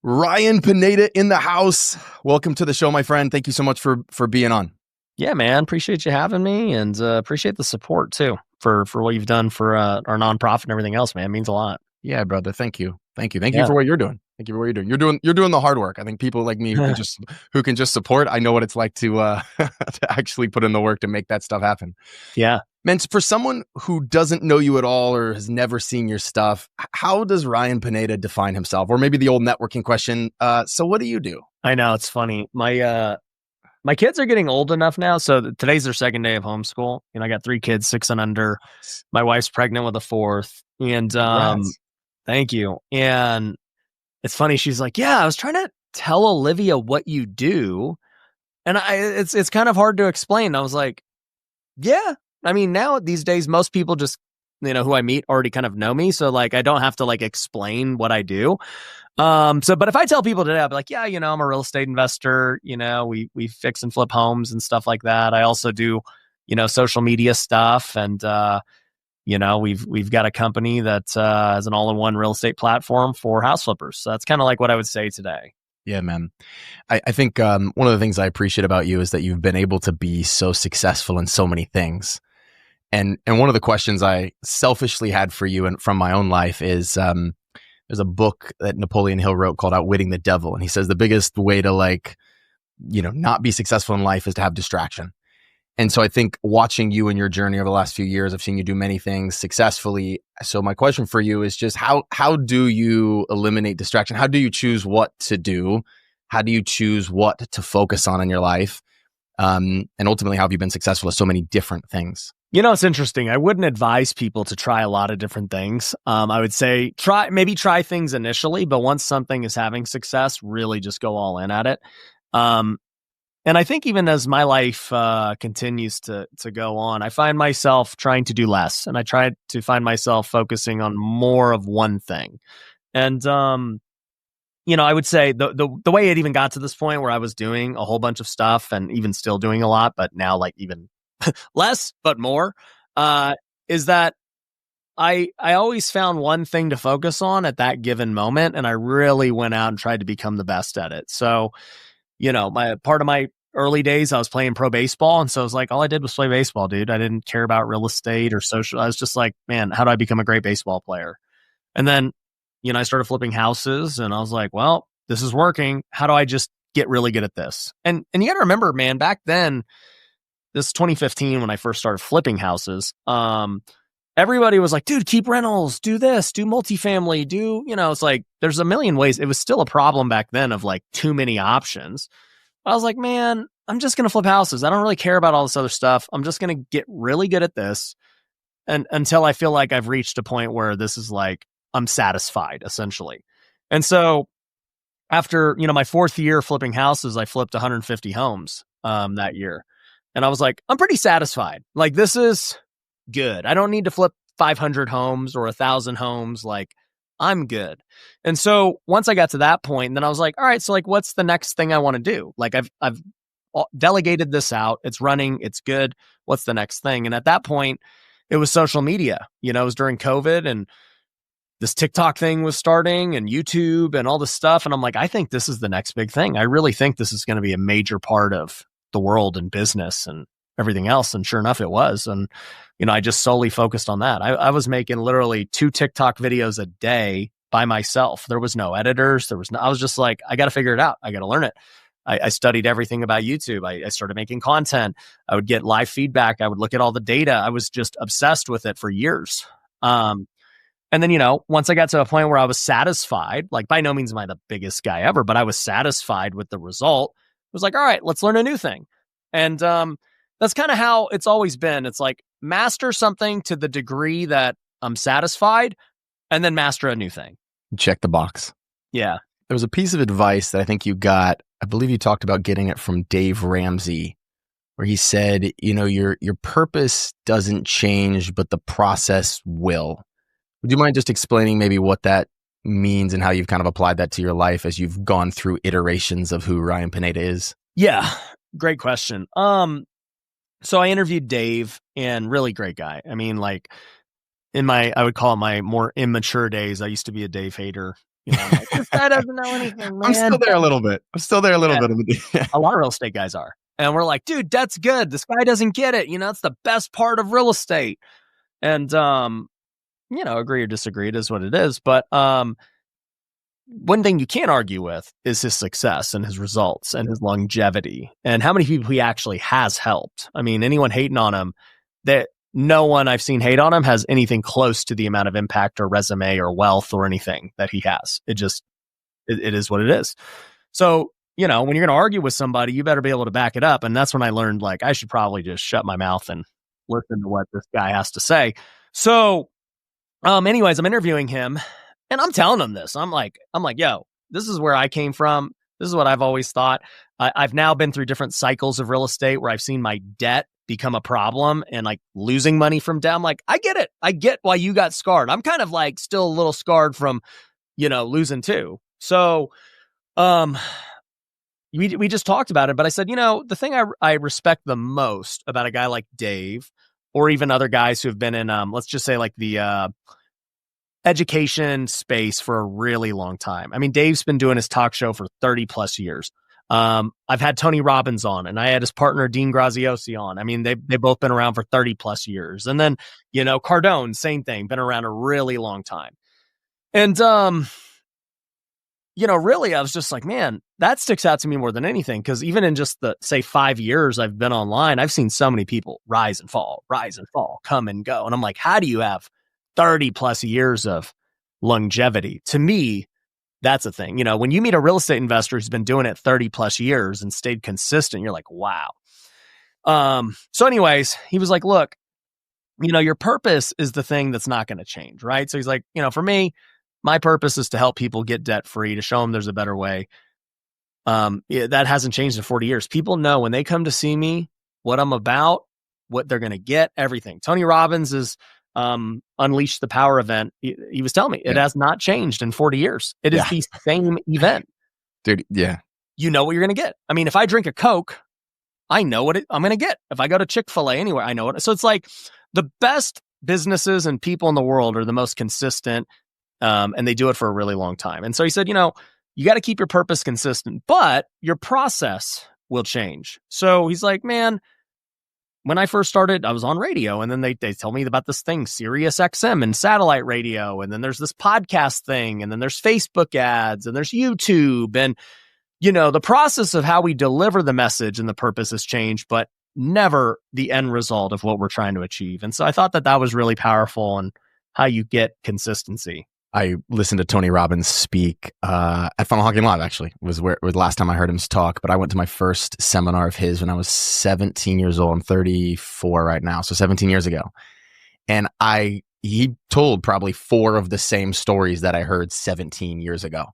Ryan Pineda in the house. Welcome to the show, my friend. Thank you so much for being on. Yeah, man. Appreciate you having me, and appreciate the support too for what you've done for our nonprofit and everything else, man. It means a lot. Yeah, brother. Thank you. Thank you. Thank you Yeah. for what you're doing. Thank you for what you're doing. You're doing the hard work. I think people like me who can just support. I know what it's like to to actually put in the work to make that stuff happen. Yeah. Man, for someone who doesn't know you at all or has never seen your stuff, how does Ryan Pineda define himself? Or maybe the old networking question. So what do you do? I know, it's funny. My kids are getting old enough now, so today's their second day of homeschool. I got 3 kids, 6 and under. My wife's pregnant with a 4th, and Congrats. thank you. And it's funny. She's like, "Yeah, I was trying to tell Olivia what you do, and it's kind of hard to explain." I was like, "Yeah, I mean, now these days, most people just who I meet already kind of know me, so like I don't have to like explain what I do." But if I tell people today, I'll be like, yeah, I'm a real estate investor. We fix and flip homes and stuff like that. I also do, social media stuff. And, we've got a company that has an all-in-one real estate platform for house flippers. So that's kind of like what I would say today. Yeah, man. I think one of the things I appreciate about you is that you've been able to be so successful in so many things. And one of the questions I selfishly had for you and from my own life is, there's a book that Napoleon Hill wrote called Outwitting the Devil. And he says the biggest way to not be successful in life is to have distraction. And so I think watching you and your journey over the last few years, I've seen you do many things successfully. So my question for you is just how do you eliminate distraction? How do you choose what to do? How do you choose what to focus on in your life? And ultimately, how have you been successful at so many different things? It's interesting. I wouldn't advise people to try a lot of different things. I would say try things initially, but once something is having success, really just go all in at it. And I think even as my life continues to go on, I find myself trying to do less, and I try to find myself focusing on more of one thing. And I would say the way it even got to this point where I was doing a whole bunch of stuff and even still doing a lot, but now like even less, but more, is that I always found one thing to focus on at that given moment. And I really went out and tried to become the best at it. So, my part of my early days, I was playing pro baseball. And so I was like, all I did was play baseball, dude. I didn't care about real estate or social. I was just like, man, how do I become a great baseball player? And then, I started flipping houses and I was like, well, this is working. How do I just get really good at this? And you got to remember, man, back then, this is 2015 when I first started flipping houses. Everybody was like, dude, keep rentals, do this, do multifamily, it's like, there's a million ways. It was still a problem back then of like too many options. I was like, man, I'm just going to flip houses. I don't really care about all this other stuff. I'm just going to get really good at this. And until I feel like I've reached a point where this is like, I'm satisfied essentially. And so after, my 4th year flipping houses, I flipped 150 homes, that year. And I was like, I'm pretty satisfied. Like, this is good. I don't need to flip 500 homes or 1,000 homes. Like, I'm good. And so once I got to that point, then I was like, all right, so like, what's the next thing I want to do? Like, I've delegated this out. It's running. It's good. What's the next thing? And at that point, it was social media. It was during COVID and this TikTok thing was starting and YouTube and all this stuff. And I'm like, I think this is the next big thing. I really think this is going to be a major part of the world and business and everything else. And sure enough, it was. And, I just solely focused on that. I was making literally 2 TikTok videos a day by myself. There was no editors. I was just like, I got to figure it out. I got to learn it. I studied everything about YouTube. I started making content. I would get live feedback. I would look at all the data. I was just obsessed with it for years. And then, once I got to a point where I was satisfied, like by no means am I the biggest guy ever, but I was satisfied with the result. It was like, all right, let's learn a new thing. And that's kind of how it's always been. It's like master something to the degree that I'm satisfied and then master a new thing. Check the box. Yeah. There was a piece of advice that I think you got. I believe you talked about getting it from Dave Ramsey, where he said, your purpose doesn't change, but the process will. Would you mind just explaining maybe what that means and how you've kind of applied that to your life as you've gone through iterations of who Ryan Pineda is? Yeah, great question. So I interviewed Dave, and really great guy. I mean, like I would call it my more immature days, I used to be a Dave hater. I'm like, this guy doesn't know anything, man. I'm still there a little bit. Yeah. A lot of real estate guys are. And we're like, dude, that's good. This guy doesn't get it. It's the best part of real estate. And, agree or disagree, it is what it is. But one thing you can't argue with is his success and his results and his longevity and how many people he actually has helped. I mean, anyone hating on him, that no one I've seen hate on him has anything close to the amount of impact or resume or wealth or anything that he has. It is what it is. So, when you're going to argue with somebody, you better be able to back it up. And that's when I learned, like, I should probably just shut my mouth and listen to what this guy has to say. So, anyways, I'm interviewing him and I'm telling him this. I'm like, yo, this is where I came from. This is what I've always thought. I've now been through different cycles of real estate where I've seen my debt become a problem and like losing money from debt. I'm like, I get it. I get why you got scarred. I'm kind of like still a little scarred from, losing too. So, we just talked about it, but I said, the thing I respect the most about a guy like Dave, or even other guys who have been in, let's just say like the education space for a really long time. I mean, Dave's been doing his talk show for 30 plus years. I've had Tony Robbins on, and I had his partner Dean Graziosi on. I mean, they've both been around for 30 plus years. And then, Cardone, same thing, been around a really long time. And, really, I was just like, man, that sticks out to me more than anything. Because even in just the, say, 5 years I've been online, I've seen so many people rise and fall, come and go. And I'm like, how do you have 30 plus years of longevity? To me, that's a thing. When you meet a real estate investor who's been doing it 30 plus years and stayed consistent, you're like, wow. So anyways, he was like, look, your purpose is the thing that's not going to change. Right. So he's like, for me, my purpose is to help people get debt free, to show them there's a better way. That hasn't changed in 40 years. People know when they come to see me, what I'm about, what they're going to get, everything. Tony Robbins is Unleash the Power event. He was telling me it has not changed in 40 years. It is the same event. Dude, yeah. You know what you're going to get. I mean, if I drink a Coke, I know what I'm going to get. If I go to Chick-fil-A anywhere, I know it. So it's like the best businesses and people in the world are the most consistent, and they do it for a really long time. And so he said, you got to keep your purpose consistent, but your process will change. So he's like, man, when I first started, I was on radio, and then they tell me about this thing, Sirius XM and satellite radio. And then there's this podcast thing, and then there's Facebook ads, and there's YouTube. And, the process of how we deliver the message and the purpose has changed, but never the end result of what we're trying to achieve. And so I thought that was really powerful, and how you get consistency. I listened to Tony Robbins speak at Funnel Hacking Live, actually, was the last time I heard him talk. But I went to my first seminar of his when I was 17 years old. I'm 34 right now, so 17 years ago. And he told probably 4 of the same stories that I heard 17 years ago.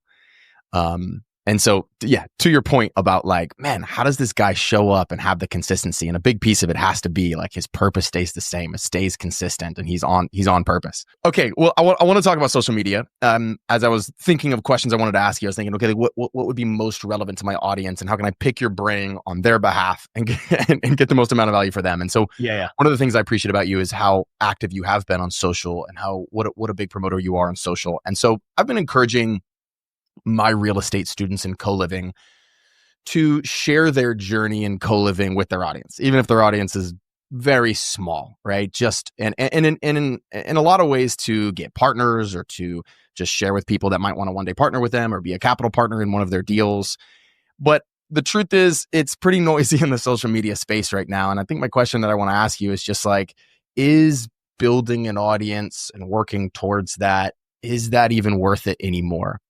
And so, yeah, to your point about like, man, how does this guy show up and have the consistency? And a big piece of it has to be like his purpose stays the same. It stays consistent, and he's on purpose. Okay, well, I want to talk about social media. As I was thinking of questions I wanted to ask you, I was thinking, okay, what would be most relevant to my audience, and how can I pick your brain on their behalf and get the most amount of value for them? And so, one of the things I appreciate about you is how active you have been on social, and what a big promoter you are on social. And so, I've been encouraging my real estate students in co-living to share their journey in co-living with their audience, even if their audience is very small, right? Just and in a lot of ways to get partners, or to just share with people that might want to one day partner with them or be a capital partner in one of their deals. But the truth is, it's pretty noisy in the social media space right now. And I think my question that I want to ask you is just like, is building an audience and working towards that, is that even worth it anymore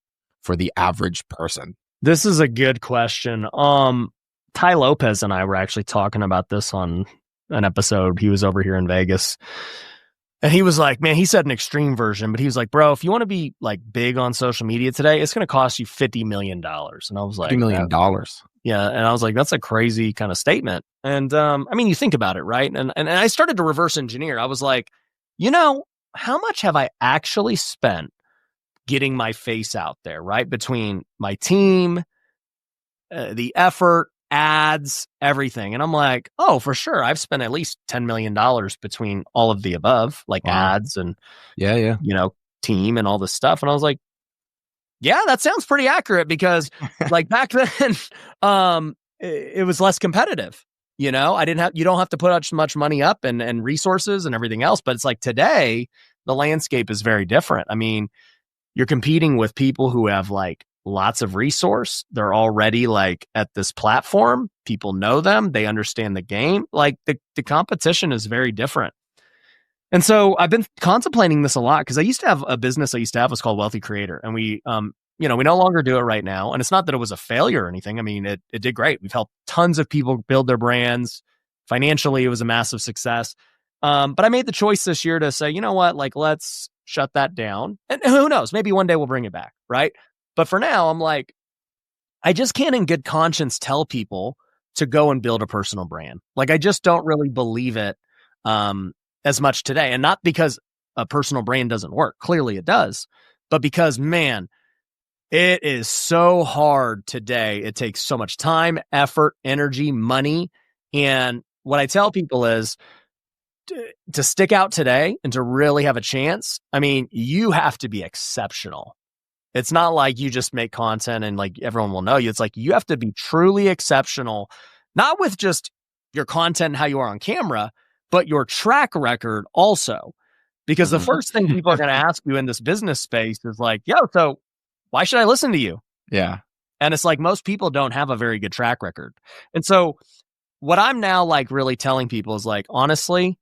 for the average person? This is a good question. Ty Lopez and I were actually talking about this on an episode. He was over here in Vegas, and he was like, man, he said an extreme version, but he was like, bro, if you want to be like big on social media today, it's going to cost you $50 million. And I was like, $50 million. Yeah. And I was like, that's a crazy kind of statement. And, I mean, you think about it, right? And I started to reverse engineer. I was like, how much have I actually spent getting my face out there, right? Between my team, the effort, ads, everything. And I'm like, oh, for sure. I've spent at least $10 million between all of the above, like ads and, team and all this stuff. And I was like, Yeah, that sounds pretty accurate because like back then, it was less competitive. You don't have to put much money up and resources and everything else. But it's like today, the landscape is very different. I mean, you're competing with people who have like lots of resource. They're already like at this platform. People know them. They understand the game. Like the competition is very different. And so I've been contemplating this a lot because I used to have a business was called Wealthy Creator. And we no longer do it right now. And it's not that it was a failure or anything. I mean, it did great. We've helped tons of people build their brands. Financially, it was a massive success. But I made the choice this year to say, you know what, like, let's shut that down. And who knows, maybe one day we'll bring it back. Right. But for now, I'm like, I just can't in good conscience tell people to go and build a personal brand. Like, I just don't really believe it as much today. And not because a personal brand doesn't work. Clearly it does. But because, man, it is so hard today. It takes so much time, effort, energy, money. And what I tell people is to stick out today and to really have a chance, I mean, you have to be exceptional. It's not like you just make content and like everyone will know you. It's like you have to be truly exceptional, not with just your content and how you are on camera, but your track record also. Because the first thing people are going to ask you in this business space is like, yo, so why should I listen to you? Yeah. And it's like most people don't have a very good track record. And so what I'm now like really telling people is like, honestly,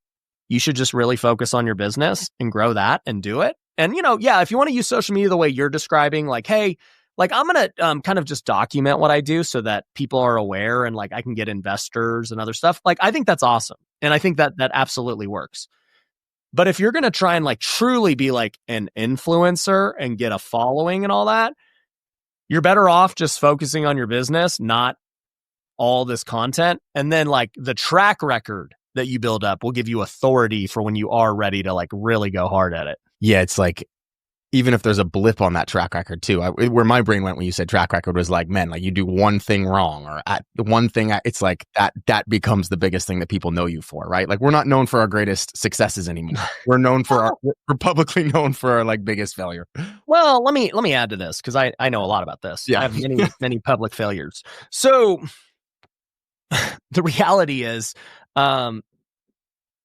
you should just really focus on your business and grow that and do it. And, if you want to use social media the way you're describing, like, hey, like I'm going to kind of just document what I do so that people are aware and like I can get investors and other stuff. Like, I think that's awesome. And I think that absolutely works. But if you're going to try and like truly be like an influencer and get a following and all that, you're better off just focusing on your business, not all this content. And then like the track record that you build up will give you authority for when you are ready to like really go hard at it. Yeah. It's like, even if there's a blip on that track record too, where my brain went when you said track record was like, man, like you do one thing wrong or at one thing, it's like that becomes the biggest thing that people know you for, right? Like we're not known for our greatest successes anymore. We're known for we're publicly known for our like biggest failure. Well, let me add to this because I know a lot about this. Yeah. I have many public failures. So the reality is,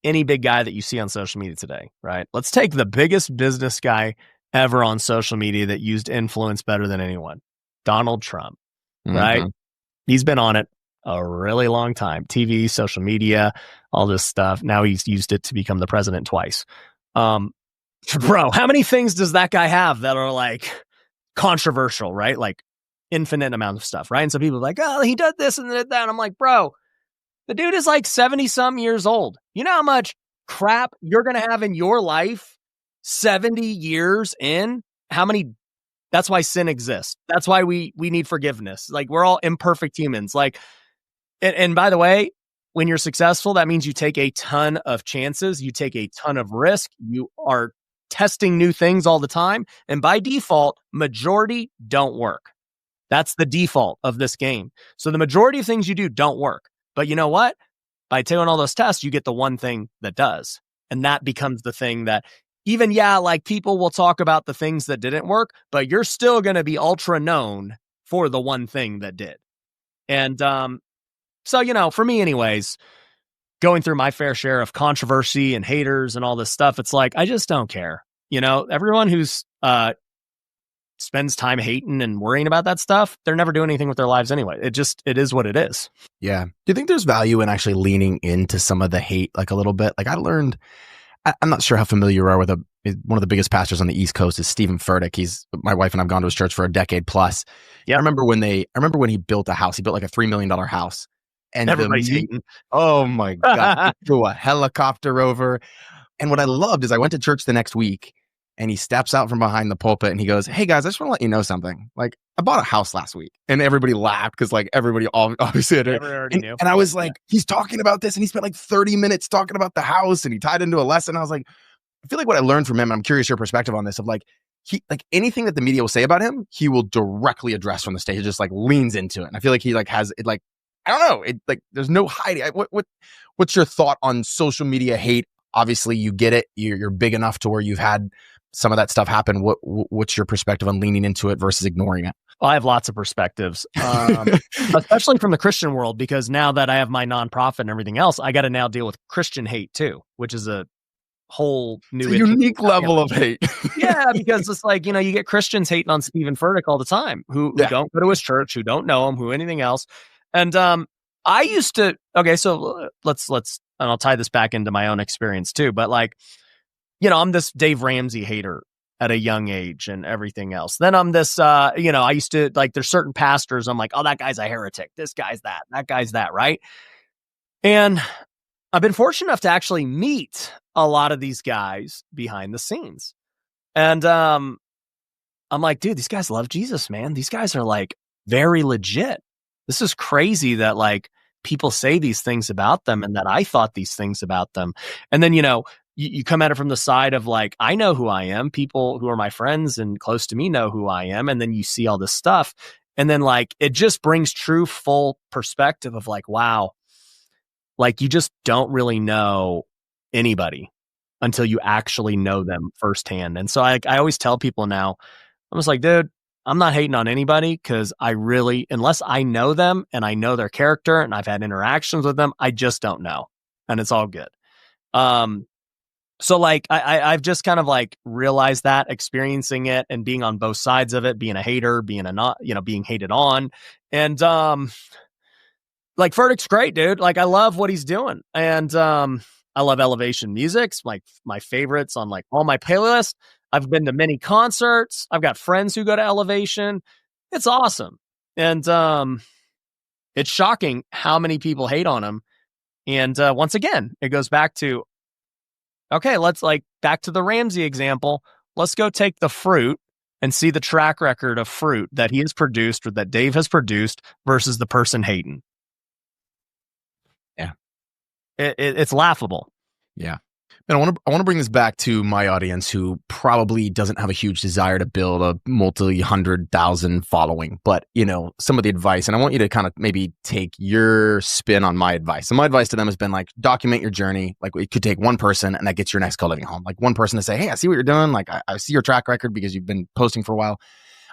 any big guy that you see on social media today, right? Let's take the biggest business guy ever on social media that used influence better than anyone, Donald Trump, right? He's been on it a really long time. TV, social media, all this stuff. Now he's used it to become the president twice. Bro, how many things does that guy have that are like controversial, right? Like infinite amount of stuff, right? And so people are like, oh, he did this and did that. And I'm like, bro, the dude is like 70-some years old. You know how much crap you're going to have in your life 70 years in? That's why sin exists. That's why we need forgiveness. Like we're all imperfect humans. Like, and by the way, when you're successful, that means you take a ton of chances. You take a ton of risk. You are testing new things all the time. And by default, majority don't work. That's the default of this game. So the majority of things you do don't work. But you know what? By taking all those tests, you get the one thing that does. And that becomes the thing that even, like people will talk about the things that didn't work, but you're still going to be ultra known for the one thing that did. And so, for me anyways, going through my fair share of controversy and haters and all this stuff, it's like, I just don't care. Everyone who's spends time hating and worrying about that stuff, they're never doing anything with their lives anyway. It is what it is. Yeah. Do you think there's value in actually leaning into some of the hate like a little bit? Like I'm not sure how familiar you are with one of the biggest pastors on the East Coast is Stephen Furtick. My wife and I've gone to his church for a decade plus. Yeah. I remember when he built a house, he built like a $3 million house. And everybody's hating. Oh my God. Threw a helicopter over. And what I loved is I went to church the next week and he steps out from behind the pulpit and he goes, hey guys, I just want to let you know something. Like I bought a house last week. And everybody laughed because like everybody obviously had it. Knew. And I was like, he's talking about this and he spent like 30 minutes talking about the house and he tied into a lesson. I was like, I feel like what I learned from him, and I'm curious your perspective on this, of like, he like anything that the media will say about him, he will directly address from the stage. He just like leans into it. And I feel like he like has it like, I don't know, it like there's no hiding. What's your thought on social media hate? Obviously you get it. You're big enough to where you've had some of that stuff happen, what's your perspective on leaning into it versus ignoring it? Well, I have lots of perspectives, especially from the Christian world, because now that I have my nonprofit and everything else, I got to now deal with Christian hate too, which is a whole new unique level of hate. Yeah, because it's like, you get Christians hating on Stephen Furtick all the time, who don't go to his church, who don't know him, who anything else. And I used to, okay, so let's, and I'll tie this back into my own experience too, but like, I'm this Dave Ramsey hater at a young age and everything else. Then I'm this, I used to, like, there's certain pastors, I'm like, oh, that guy's a heretic. This guy's that guy's that, right? And I've been fortunate enough to actually meet a lot of these guys behind the scenes. And I'm like, dude, these guys love Jesus, man. These guys are like very legit. This is crazy that like people say these things about them and that I thought these things about them. And then, you come at it from the side of like, I know who I am. People who are my friends and close to me know who I am. And then you see all this stuff. And then like, it just brings true full perspective of like, wow, like you just don't really know anybody until you actually know them firsthand. And so I always tell people now, I'm just like, dude, I'm not hating on anybody because I really, unless I know them and I know their character and I've had interactions with them, I just don't know. And it's all good. So like I've just kind of like realized that, experiencing it and being on both sides of it, being a hater, being a not, being hated on. And like Furtick's great, dude. Like I love what he's doing. And I love Elevation Music's like my favorites on like all my playlists. I've been to many concerts. I've got friends who go to Elevation. It's awesome. And it's shocking how many people hate on him. And once again, it goes back to, okay, let's like back to the Ramsey example. Let's go take the fruit and see the track record of fruit that he has produced or that Dave has produced versus the person hating. Yeah. It's laughable. Yeah. And I want to bring this back to my audience who probably doesn't have a huge desire to build a multi-100,000 following, but some of the advice, and I want you to kind of maybe take your spin on my advice. And my advice to them has been like, document your journey. Like it could take one person and that gets your next call living home. Like one person to say, hey, I see what you're doing. Like I see your track record because you've been posting for a while.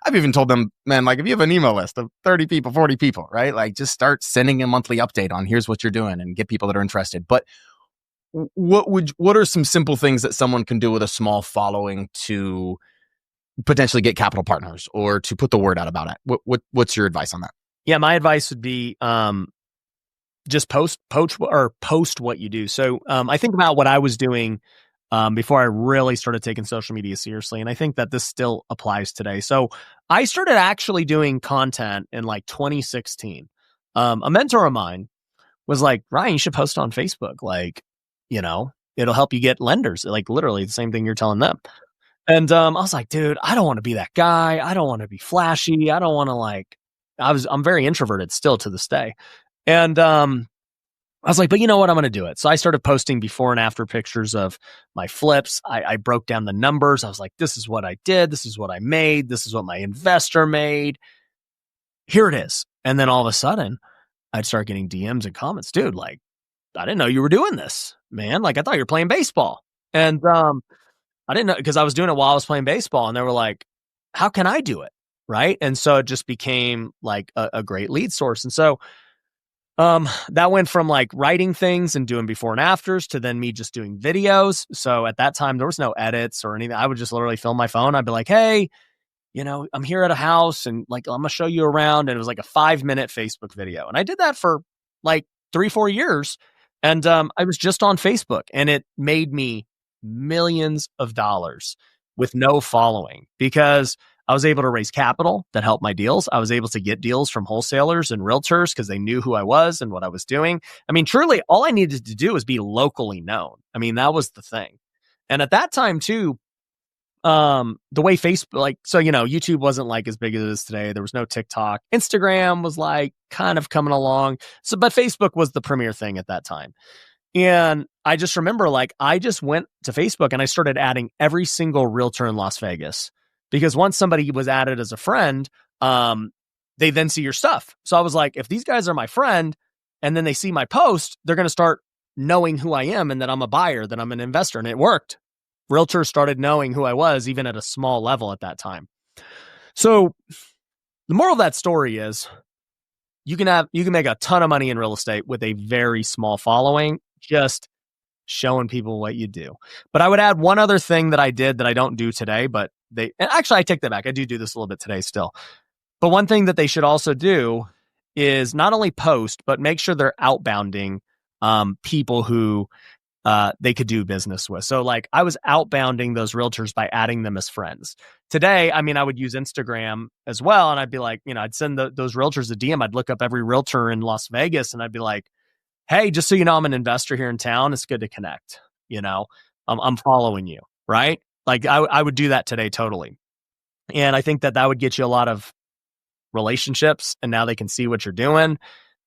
I've even told them, man, like if you have an email list of 30 people, 40 people, right? Like just start sending a monthly update on here's what you're doing and get people that are interested. But what are some simple things that someone can do with a small following to potentially get capital partners or to put the word out about it? What's your advice on that? Yeah, my advice would be just post what you do. So I think about what I was doing before I really started taking social media seriously, and I think that this still applies today. So I started actually doing content in like 2016. A mentor of mine was like, Ryan, you should post on Facebook. Like, it'll help you get lenders, like literally the same thing you're telling them. And I was like, dude, I don't want to be that guy. I don't want to be flashy. I don't want to I'm very introverted still to this day. And I was like, but you know what? I'm going to do it. So I started posting before and after pictures of my flips. I broke down the numbers. I was like, this is what I did. This is what I made. This is what my investor made. Here it is. And then all of a sudden I'd start getting DMs and comments, dude, like, I didn't know you were doing this, man. Like, I thought you were playing baseball. And I didn't know, because I was doing it while I was playing baseball. And they were like, how can I do it? Right. And so it just became like a great lead source. And so that went from like writing things and doing before and afters to then me just doing videos. So at that time, there was no edits or anything. I would just literally film my phone. I'd be like, hey, I'm here at a house and like, I'm going to show you around. And it was like a 5-minute Facebook video. And I did that for like 3-4 years. And I was just on Facebook and it made me millions of dollars with no following because I was able to raise capital that helped my deals. I was able to get deals from wholesalers and realtors because they knew who I was and what I was doing. I mean, truly, all I needed to do was be locally known. I mean, that was the thing. And at that time too, the way Facebook, YouTube wasn't like as big as it is today. There was no TikTok. Instagram was like kind of coming along. So, but Facebook was the premier thing at that time. And I just remember I just went to Facebook and I started adding every single realtor in Las Vegas because once somebody was added as a friend, they then see your stuff. So I was like, if these guys are my friend and then they see my post, they're going to start knowing who I am and that I'm a buyer, that I'm an investor. And it worked. realtors started knowing who I was, even at a small level at that time. So the moral of that story is you can make a ton of money in real estate with a very small following, just showing people what you do. But I would add one other thing that I did that I don't do today, and actually I take that back. I do this a little bit today still. But one thing that they should also do is not only post, but make sure they're outbounding people who they could do business with. So like I was outbounding those realtors by adding them as friends. Today, I mean, I would use Instagram as well. And I'd be like, I'd send those realtors a DM. I'd look up every realtor in Las Vegas and I'd be like, hey, just so you know, I'm an investor here in town. It's good to connect. I'm following you, right? Like I would do that today totally. And I think that would get you a lot of relationships, and now they can see what you're doing.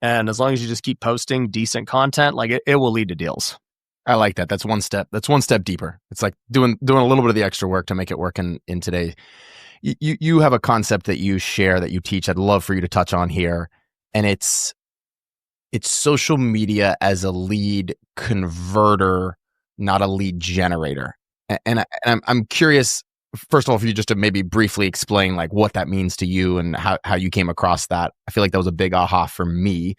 And as long as you just keep posting decent content, like it will lead to deals. I like that. That's one step. That's one step deeper. It's like doing a little bit of the extra work to make it work in today. You have a concept that you share, that you teach. I'd love for you to touch on here. And it's social media as a lead converter, not a lead generator. And I'm curious, first of all, for you just to maybe briefly explain like what that means to you and how you came across that. I feel like that was a big aha for me.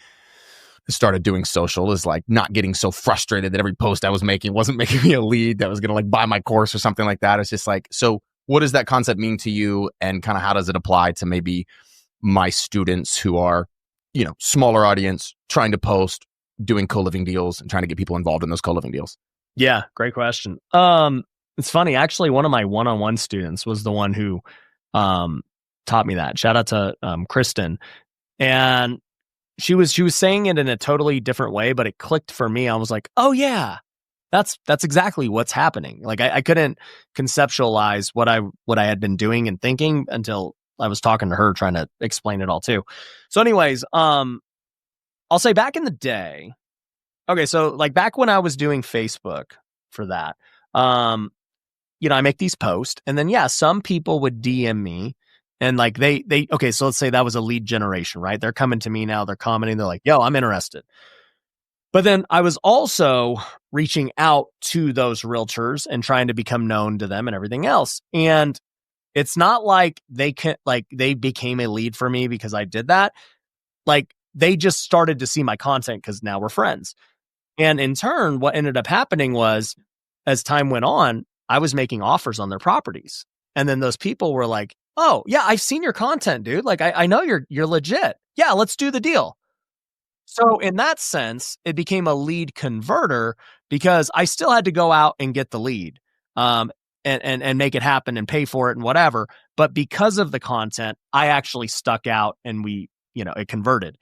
Started doing social, is like not getting so frustrated that every post I was making wasn't making me a lead that was going to like buy my course or something like that. It's just like, so what does that concept mean to you, and kind of how does it apply to maybe my students who are, smaller audience, trying to post, doing co-living deals and trying to get people involved in those co-living deals? Yeah, great question. It's funny, actually one of my one-on-one students was the one who taught me that. Shout out to Kristen. And she was saying it in a totally different way, but it clicked for me. I was like, oh yeah, that's exactly what's happening. Like I couldn't conceptualize what I had been doing and thinking until I was talking to her, trying to explain it all too. So anyways, I'll say back in the day, okay, so like back when I was doing Facebook for that, I make these posts, and then some people would DM me. And like they okay, so let's say that was a lead generation, right? They're coming to me now, they're commenting, they're like, yo, I'm interested. But then I was also reaching out to those realtors and trying to become known to them and everything else. And it's not like they became a lead for me because I did that. Like they just started to see my content because now we're friends. And in turn, what ended up happening was, as time went on, I was making offers on their properties. And then those people were like, oh yeah, I've seen your content, dude. Like I know you're legit. Yeah, let's do the deal. So in that sense, it became a lead converter because I still had to go out and get the lead, and make it happen and pay for it and whatever. But because of the content, I actually stuck out and it converted.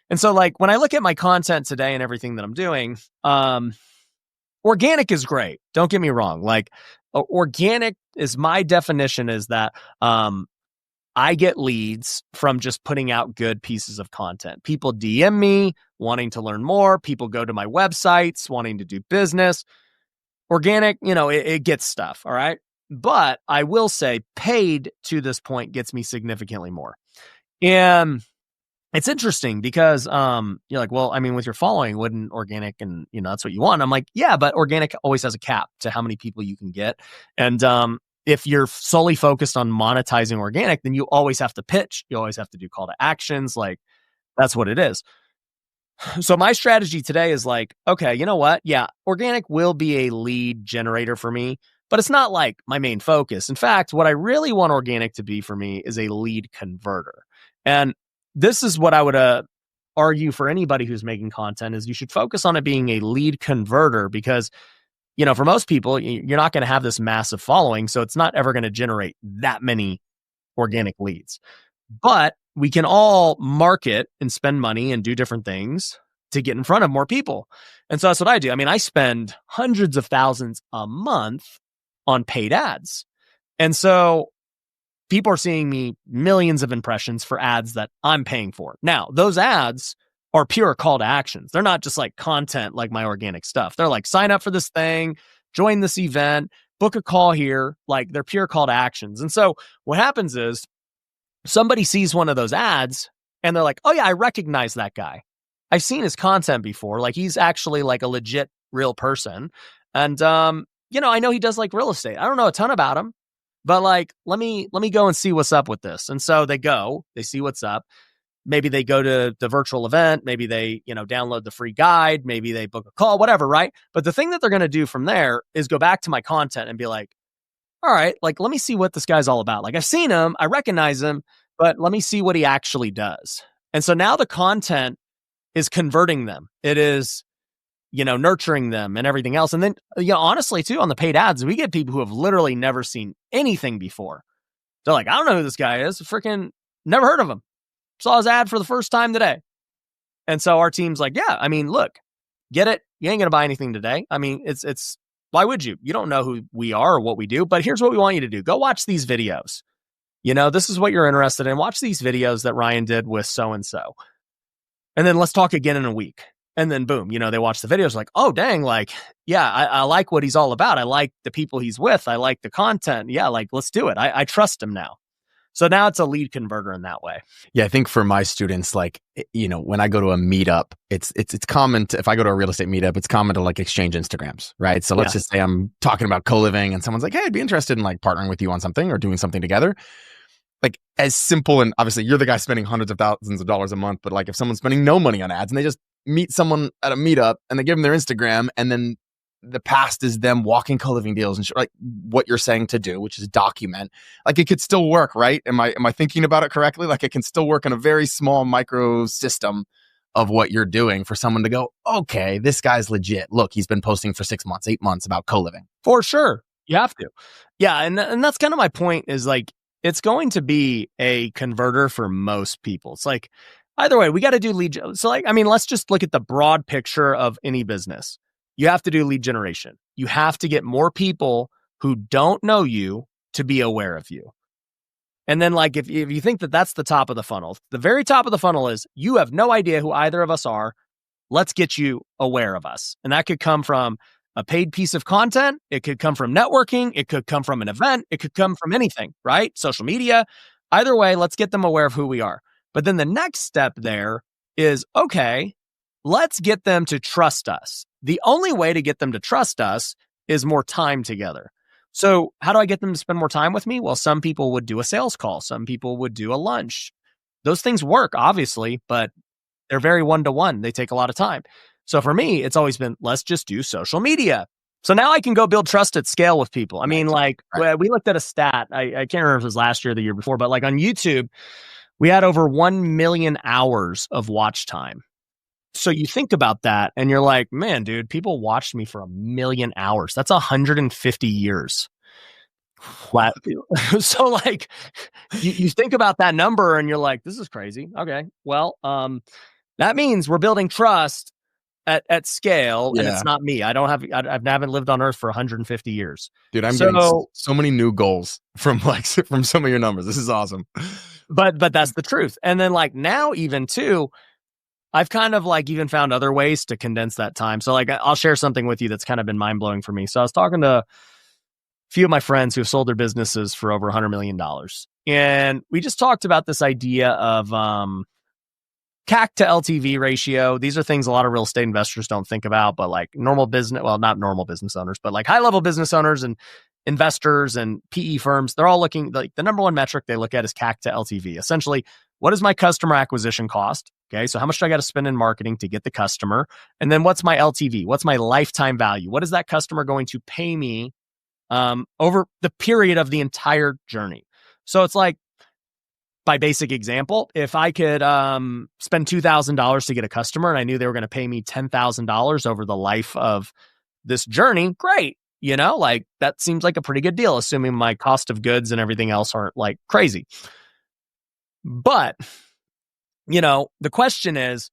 And so like when I look at my content today and everything that I'm doing, organic is great. Don't get me wrong. Like organic is, my definition is that I get leads from just putting out good pieces of content. People DM me wanting to learn more. People go to my websites wanting to do business. Organic, it gets stuff. All right. But I will say paid to this point gets me significantly more. And it's interesting because you're like, well, I mean, with your following, wouldn't organic, and that's what you want. I'm like, yeah, but organic always has a cap to how many people you can get. And if you're solely focused on monetizing organic, then you always have to pitch. You always have to do call to actions. Like that's what it is. So my strategy today is like, okay, you know what? Yeah, organic will be a lead generator for me, but it's not like my main focus. In fact, what I really want organic to be for me is a lead converter. And this is what I would argue for anybody who's making content, is you should focus on it being a lead converter, because, for most people, you're not going to have this massive following. So it's not ever going to generate that many organic leads. But we can all market and spend money and do different things to get in front of more people. And so that's what I do. I mean, I spend hundreds of thousands a month on paid ads. And so people are seeing me millions of impressions for ads that I'm paying for. Now, those ads are pure call to actions. They're not just like content like my organic stuff. They're like, sign up for this thing, join this event, book a call here. Like they're pure call to actions. And so what happens is somebody sees one of those ads and they're like, oh yeah, I recognize that guy. I've seen his content before. Like he's actually like a legit real person. And I know he does like real estate. I don't know a ton about him, but like, let me go and see what's up with this. And so they see what's up. Maybe they go to the virtual event. Maybe they, download the free guide. Maybe they book a call, whatever. Right. But the thing that they're going to do from there is go back to my content and be like, all right, like, let me see what this guy's all about. Like, I've seen him, I recognize him, but let me see what he actually does. And so now the content is converting them. It is, nurturing them and everything else. And then, honestly, too, on the paid ads, we get people who have literally never seen anything before. They're like, I don't know who this guy is. Freaking never heard of him. Saw his ad for the first time today. And so our team's like, yeah, I mean, look, get it. You ain't going to buy anything today. I mean, it's, why would you? You don't know who we are or what we do, but here's what we want you to do. Go watch these videos. This is what you're interested in. Watch these videos that Ryan did with so-and-so. And then let's talk again in a week. And then boom, they watch the videos like, oh, dang, like, yeah, I like what he's all about. I like the people he's with. I like the content. Yeah, like, let's do it. I trust him now. So now it's a lead converter in that way. Yeah, I think for my students, like, when I go to a meetup, it's common to, if I go to a real estate meetup, it's common to like exchange Instagrams, right? So let's just say I'm talking about co-living and someone's like, hey, I'd be interested in like partnering with you on something or doing something together. Like, as simple, and obviously you're the guy spending hundreds of thousands of dollars a month, but like if someone's spending no money on ads and they just meet someone at a meetup and they give them their Instagram, and then the past is them walking co-living deals and like what you're saying to do, which is document, like it could still work, right? Am I thinking about it correctly? Like it can still work in a very small micro system of what you're doing for someone to go, okay, this guy's legit. Look, he's been posting for 6 months, 8 months about co-living. For sure. You have to. Yeah. And that's kind of my point, is like, it's going to be a converter for most people. It's like, either way, we got to do lead. So like, I mean, let's just look at the broad picture of any business. You have to do lead generation. You have to get more people who don't know you to be aware of you. And then like, if you think that that's the top of the funnel, the very top of the funnel is you have no idea who either of us are. Let's get you aware of us. And that could come from a paid piece of content. It could come from networking. It could come from an event. It could come from anything, right? Social media. Either way, let's get them aware of who we are. But then the next step there is, okay, let's get them to trust us. The only way to get them to trust us is more time together. So how do I get them to spend more time with me? Well, some people would do a sales call. Some people would do a lunch. Those things work, obviously, but they're very one-to-one. They take a lot of time. So for me, it's always been, let's just do social media. So now I can go build trust at scale with people. I mean, like, we looked at a stat. I can't remember if it was last year or the year before, but like on YouTube, we had over 1 million hours of watch time. So you think about that and you're like, man, dude, people watched me for 1 million hours. That's 150 years. So like, you think about that number and you're like, this is crazy. Okay. Well, that means we're building trust at scale, and it's not me. I haven't lived on Earth for 150 years. Dude, I'm getting so many new goals from some of your numbers. This is awesome. But that's the truth. And then like now even too, I've kind of like even found other ways to condense that time. So like I'll share something with you that's kind of been mind blowing for me. So I was talking to a few of my friends who have sold their businesses for over $100 million. And we just talked about this idea of CAC to LTV ratio. These are things a lot of real estate investors don't think about, but like normal business, well, not normal business owners, but like high level business owners and investors and PE firms, they're all looking, like the number one metric they look at is CAC to LTV. Essentially, what is my customer acquisition cost? Okay, so how much do I got to spend in marketing to get the customer? And then what's my LTV? What's my lifetime value? What is that customer going to pay me over the period of the entire journey? So it's like, by basic example, if I could spend $2,000 to get a customer and I knew they were going to pay me $10,000 over the life of this journey, great. Like that seems like a pretty good deal, assuming my cost of goods and everything else aren't like crazy. But, the question is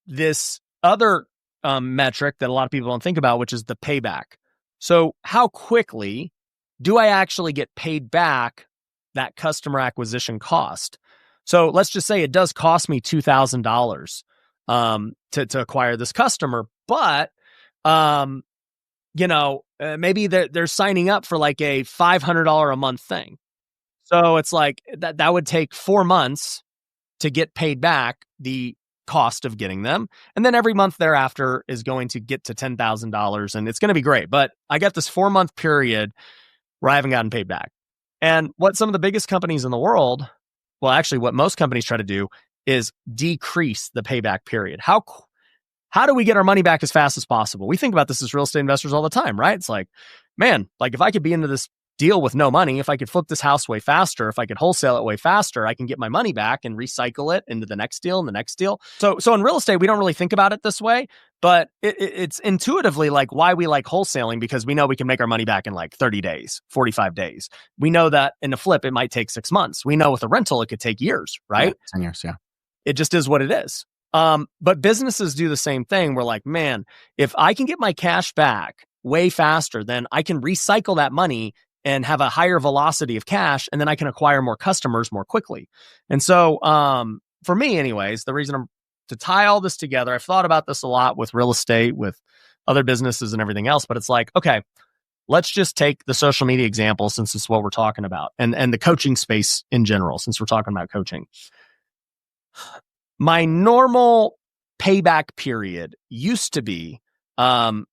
this other metric that a lot of people don't think about, which is the payback. So how quickly do I actually get paid back that customer acquisition cost? So let's just say it does cost me $2,000 to acquire this customer, but maybe they're signing up for like a $500 a month thing. So it's like that would take 4 months to get paid back the cost of getting them. And then every month thereafter is going to get to $10,000 and it's going to be great. But I got this 4-month period where I haven't gotten paid back. And what some of the biggest companies in the world, well, actually what most companies try to do is decrease the payback period. How do we get our money back as fast as possible? We think about this as real estate investors all the time, right? It's like, man, like if I could be into this deal with no money, if I could flip this house way faster, if I could wholesale it way faster, I can get my money back and recycle it into the next deal and the next deal. So in real estate, we don't really think about it this way, but it's intuitively like why we like wholesaling, because we know we can make our money back in like 30 days, 45 days. We know that in a flip, it might take 6 months. We know with a rental, it could take years, right? Yeah, 10 years, yeah. It just is what it is. But businesses do the same thing. We're like, man, if I can get my cash back way faster, then I can recycle that money and have a higher velocity of cash, and then I can acquire more customers more quickly. And so, for me anyways, the reason to tie all this together, I've thought about this a lot with real estate, with other businesses and everything else, but it's like, okay, let's just take the social media example since it's what we're talking about, and the coaching space in general, since we're talking about coaching. My normal payback period used to be on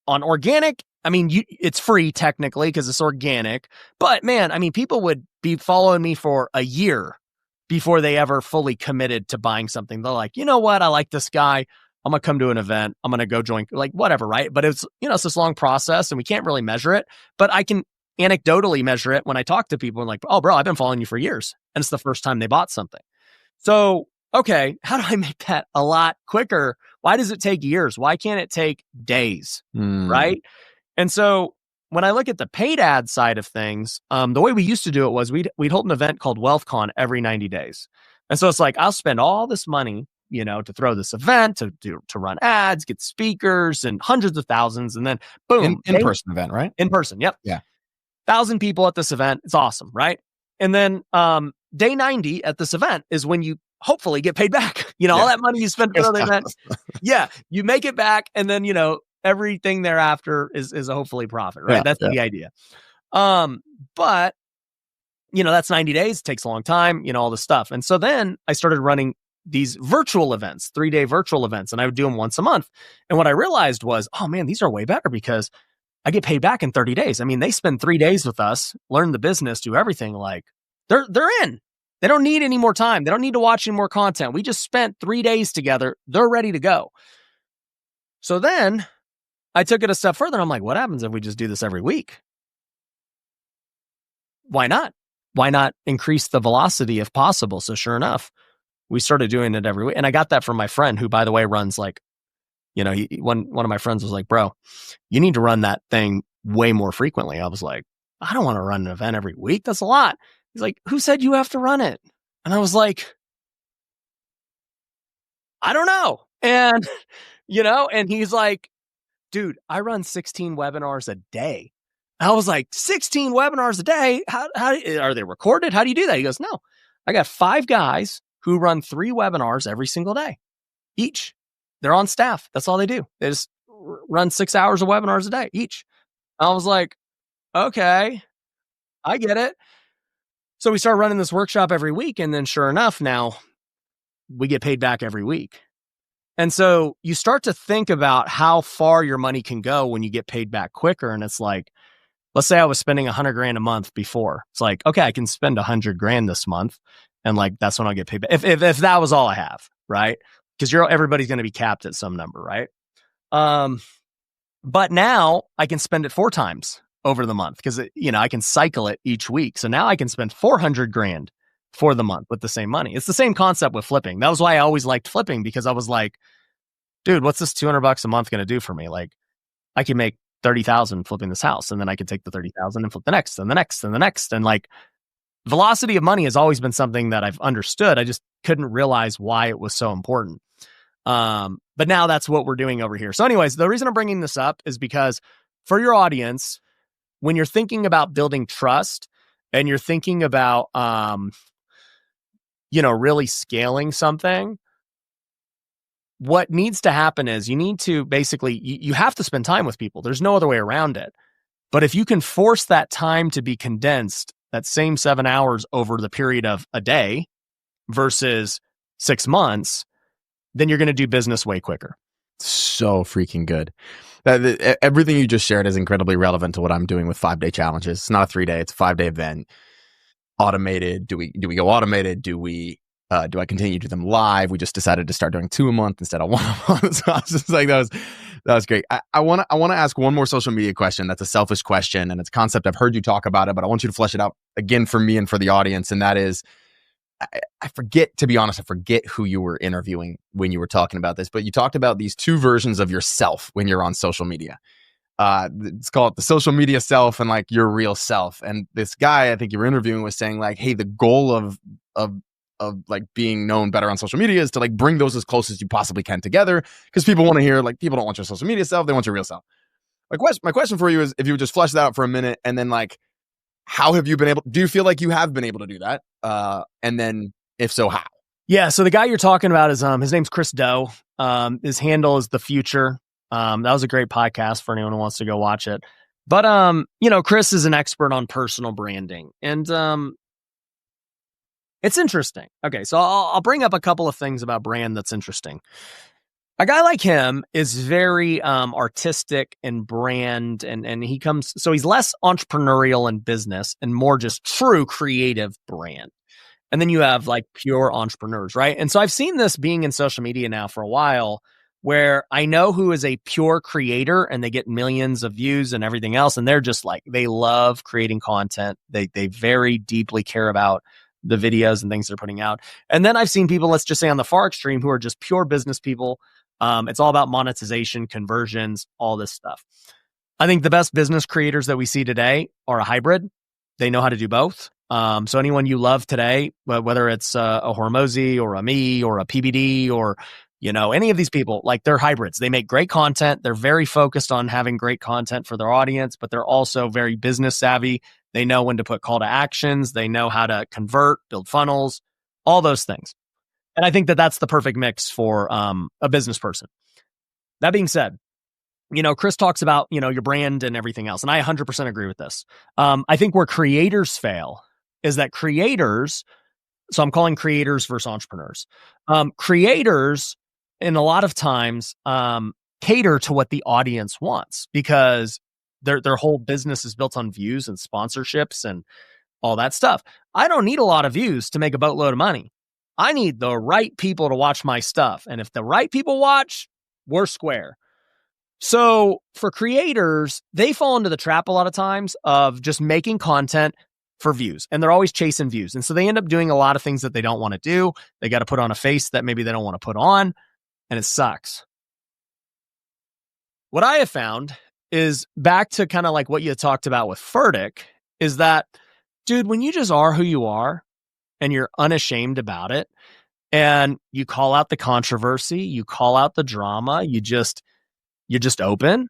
organic. I mean, it's free technically because it's organic, but man, I mean, people would be following me for a year before they ever fully committed to buying something. They're like, you know what? I like this guy. I'm going to come to an event. I'm going to go join, like whatever, right? But it's, it's this long process and we can't really measure it, but I can anecdotally measure it when I talk to people and like, oh bro, I've been following you for years. And it's the first time they bought something. So, okay, how do I make that a lot quicker? Why does it take years? Why can't it take days? Right? And so when I look at the paid ad side of things, the way we used to do it was we'd hold an event called WealthCon every 90 days. And so it's like, I'll spend all this money, to throw this event, to run ads, get speakers and hundreds of thousands. And then boom. In-person event, right? In person. Yep. Yeah. 1,000 people at this event. It's awesome. Right. And then day 90 at this event is when you hopefully get paid back. All that money you spent for the event. Yeah. You make it back. And then, everything thereafter is a hopefully profit, right? That's the idea. But that's 90 days, takes a long time, all this stuff. And so then I started running these virtual events, 3-day virtual events, and I would do them once a month. And what I realized was, oh man, these are way better because I get paid back in 30 days. I mean, they spend 3 days with us, learn the business, do everything. Like they're in. They don't need any more time. They don't need to watch any more content. We just spent 3 days together. They're ready to go. So then I took it a step further. I'm like, what happens if we just do this every week? Why not? Why not increase the velocity if possible? So sure enough, we started doing it every week. And I got that from my friend who, by the way, runs like, one of my friends was like, bro, you need to run that thing way more frequently. I was like, I don't want to run an event every week. That's a lot. He's like, who said you have to run it? And I was like, I don't know. And, and he's like, dude, I run 16 webinars a day. I was like, 16 webinars a day? How are they recorded? How do you do that? He goes, no, I got 5 guys who run 3 webinars every single day each. They're on staff. That's all they do. They just run 6 hours of webinars a day each. I was like, okay, I get it. So we started running this workshop every week. And then sure enough, now we get paid back every week. And so you start to think about how far your money can go when you get paid back quicker. And it's like, let's say I was spending $100,000 a month before. It's like, okay, I can spend $100,000 this month. And like, that's when I'll get paid back. If that was all I have, right? Because everybody's going to be capped at some number, right? But now I can spend it 4 times over the month because I can cycle it each week. So now I can spend $400,000 for the month with the same money. It's the same concept with flipping. That was why I always liked flipping, because I was like, dude, what's this $200 a month going to do for me? Like I can make 30,000 flipping this house, and then I could take the 30,000 and flip the next and the next and the next. And like velocity of money has always been something that I've understood. I just couldn't realize why it was so important. But now that's what we're doing over here. So anyways, the reason I'm bringing this up is because for your audience, when you're thinking about building trust and you're thinking about, really scaling something, what needs to happen is you need to basically, you have to spend time with people. There's no other way around it. But if you can force that time to be condensed, that same 7 hours over the period of a day versus 6 months, then you're going to do business way quicker. So freaking good. Everything you just shared is incredibly relevant to what I'm doing with 5-day challenges. It's not a 3-day, it's a 5-day event. Automated. Do we go automated? Do I continue to do them live? We just decided to start doing 2 a month instead of 1 a month. So I was just like, that was great. I want to ask one more social media question. That's a selfish question, and it's a concept I've heard you talk about it, but I want you to flesh it out again for me and for the audience. And that is, I forget, to be honest, I forget who you were interviewing when you were talking about this, but you talked about these two versions of yourself when you're on social media. It's called the social media self and like your real self. And this guy I think you were interviewing was saying like, hey, the goal of like being known better on social media is to like bring those as close as you possibly can together, because people want to hear, like, people don't want your social media self, they want your real self. My question for you is, if you would just flesh that out for a minute, and then like, how have you been able, do you feel like you have been able to do that? And then if so, how? Yeah. So the guy you're talking about is, his name's Chris Doe. His handle is The Future. That was a great podcast for anyone who wants to go watch it. But, Chris is an expert on personal branding, and, it's interesting. Okay. So I'll bring up a couple of things about brand that's interesting. A guy like him is very, artistic and brand, and he's less entrepreneurial in business and more just true creative brand. And then you have like pure entrepreneurs, right? And so I've seen this being in social media now for a while, where I know who is a pure creator and they get millions of views and everything else. And they're just like, they love creating content. They very deeply care about the videos and things they're putting out. And then I've seen people, let's just say on the far extreme, who are just pure business people. It's all about monetization, conversions, all this stuff. I think the best business creators that we see today are a hybrid. They know how to do both. So anyone you love today, whether it's a Hormozy or a me or a PBD or, any of these people, like, they're hybrids. They make great content. They're very focused on having great content for their audience, but they're also very business savvy. They know when to put call to actions. They know how to convert, build funnels, all those things. And I think that that's the perfect mix for a business person. That being said, Chris talks about, your brand and everything else. And I 100% agree with this. I think where creators fail is that creators, so I'm calling creators versus entrepreneurs. Creators, in a lot of times, cater to what the audience wants, because their whole business is built on views and sponsorships and all that stuff. I don't need a lot of views to make a boatload of money. I need the right people to watch my stuff. And if the right people watch, we're square. So for creators, they fall into the trap a lot of times of just making content for views, and they're always chasing views. And so they end up doing a lot of things that they don't want to do. They got to put on a face that maybe they don't want to put on, and it sucks. What I have found is, back to kind of like what you talked about with Furtick, is that, dude, when you just are who you are and you're unashamed about it, and you call out the controversy, you call out the drama, you're just open,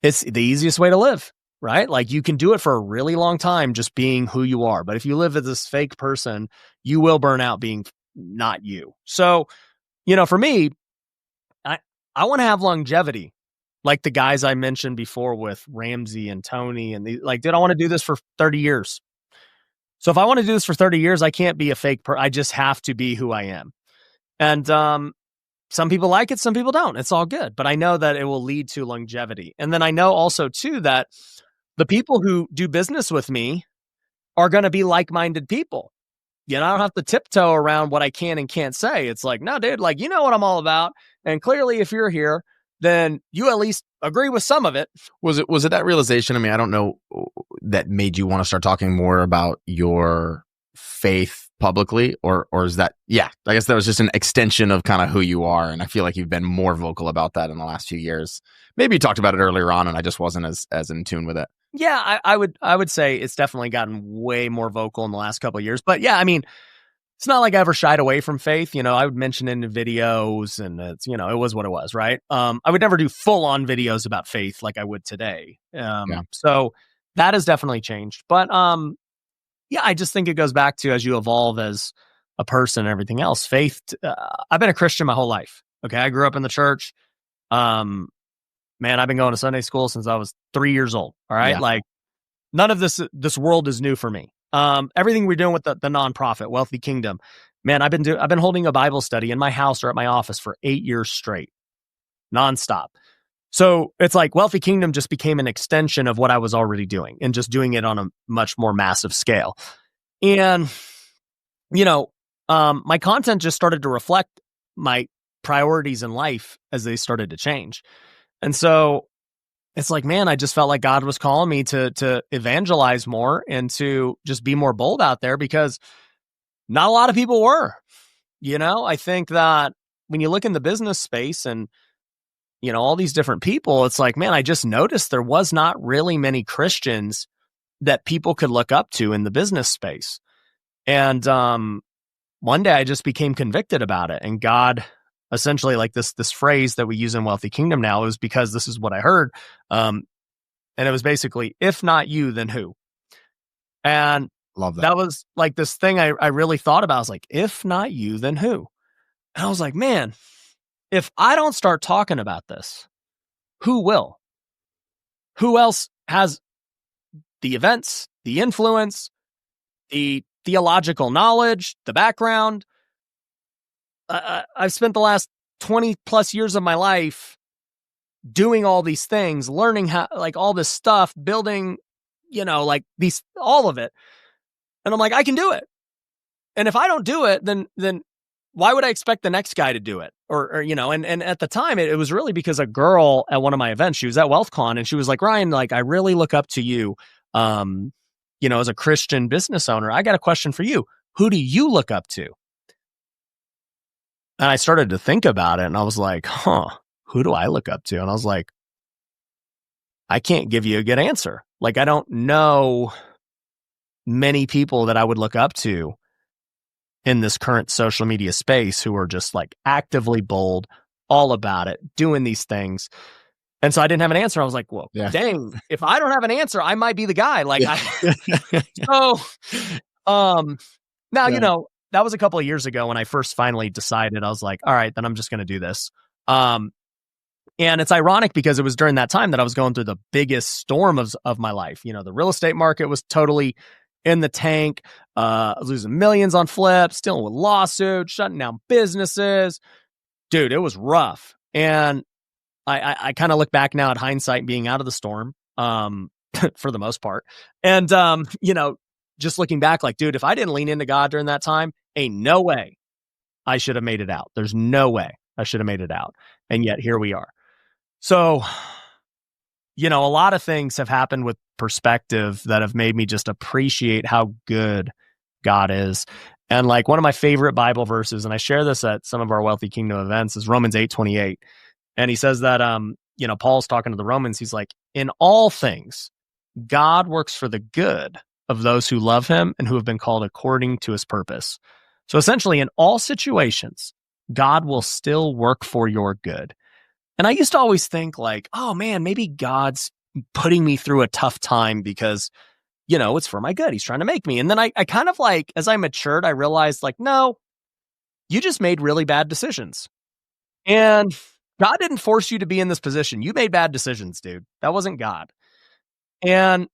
it's the easiest way to live, right? Like, you can do it for a really long time just being who you are. But if you live as this fake person, you will burn out being not you. So, for me, I want to have longevity, like the guys I mentioned before with Ramsey and Tony, and dude, I want to do this for 30 years. So if I want to do this for 30 years, I can't be a fake person. I just have to be who I am. And some people like it, some people don't. It's all good. But I know that it will lead to longevity. And then I know also, too, that the people who do business with me are going to be like-minded people. I don't have to tiptoe around what I can and can't say. It's like, no, dude, like, you know what I'm all about. And clearly, if you're here, then you at least agree with some of it. Was it that realization? I mean, I don't know, that made you want to start talking more about your faith publicly, or is that, I guess that was just an extension of kind of who you are. And I feel like you've been more vocal about that in the last few years. Maybe you talked about it earlier on and I just wasn't as in tune with it. Yeah, I would say it's definitely gotten way more vocal in the last couple of years. But yeah, I mean, it's not like I ever shied away from faith. I would mention it in videos, and it's, it was what it was, right? I would never do full on videos about faith like I would today. So that has definitely changed. But I just think it goes back to, as you evolve as a person and everything else, faith. I've been a Christian my whole life. Okay, I grew up in the church. Man, I've been going to Sunday school since I was 3 years old. All right. Yeah. Like, none of this world is new for me. Everything we're doing with the nonprofit Wealthy Kingdom, Man, I've been holding a Bible study in my house or at my office for 8 years straight, nonstop. So it's like Wealthy Kingdom just became an extension of what I was already doing and just doing it on a much more massive scale. And, you know, my content just started to reflect my priorities in life as they started to change. And so it's like, man, I just felt like God was calling me to evangelize more and to just be more bold out there because not a lot of people were. I think that when you look in the business space and all these different people, it's like, man, I just noticed there was not really many Christians that people could look up to in the business space. And one day I just became convicted about it. And God essentially, like this phrase that we use in Wealthy Kingdom now is because this is what I heard. And it was basically, if not you, then who? And Love that. that was like this thing I really thought about. I was like, if not you, then who? And I was like, man, if I don't start talking about this, who will? Who else has the events, the influence, the theological knowledge, the background? I've spent the last 20 plus years of my life doing all these things, learning how, like all this stuff, building, like all of it. And I'm like, I can do it. And if I don't do it, then why would I expect the next guy to do it? Or and at the time it was really because a girl at one of my events, she was at WealthCon and she was like, Ryan, like I really look up to you, as a Christian business owner. I got a question for you. Who do you look up to? And I started to think about it and I was like, who do I look up to? And I was like, I can't give you a good answer. Like, I don't know many people that I would look up to in this current social media space who are just like actively bold, all about it, doing these things. And so I didn't have an answer. I was like, well, dang, if I don't have an answer, I might be the guy. Like, now, that was a couple of years ago when I first finally decided. I was like, all right, then I'm just going to do this. And it's ironic because it was during that time that I was going through the biggest storm of my life. The real estate market was totally in the tank. I was losing millions on flips, dealing with lawsuits, shutting down businesses. Dude, it was rough. And I kind of look back now at hindsight being out of the storm, for the most part. And, just looking back like, dude, if I didn't lean into God during that time, ain't no way I should have made it out. There's no way I should have made it out. And yet here we are. So, a lot of things have happened with perspective that have made me just appreciate how good God is. And like one of my favorite Bible verses, and I share this at some of our Wealthy Kingdom events, is Romans 8:28. And he says that, Paul's talking to the Romans. He's like, in all things, God works for the good of those who love him and who have been called according to his purpose. So essentially, in all situations, God will still work for your good. And I used to always think like, oh man, maybe God's putting me through a tough time because, it's for my good. He's trying to make me. And then I kind of like, as I matured, I realized like, no, you just made really bad decisions. And God didn't force you to be in this position. You made bad decisions, dude. That wasn't God. And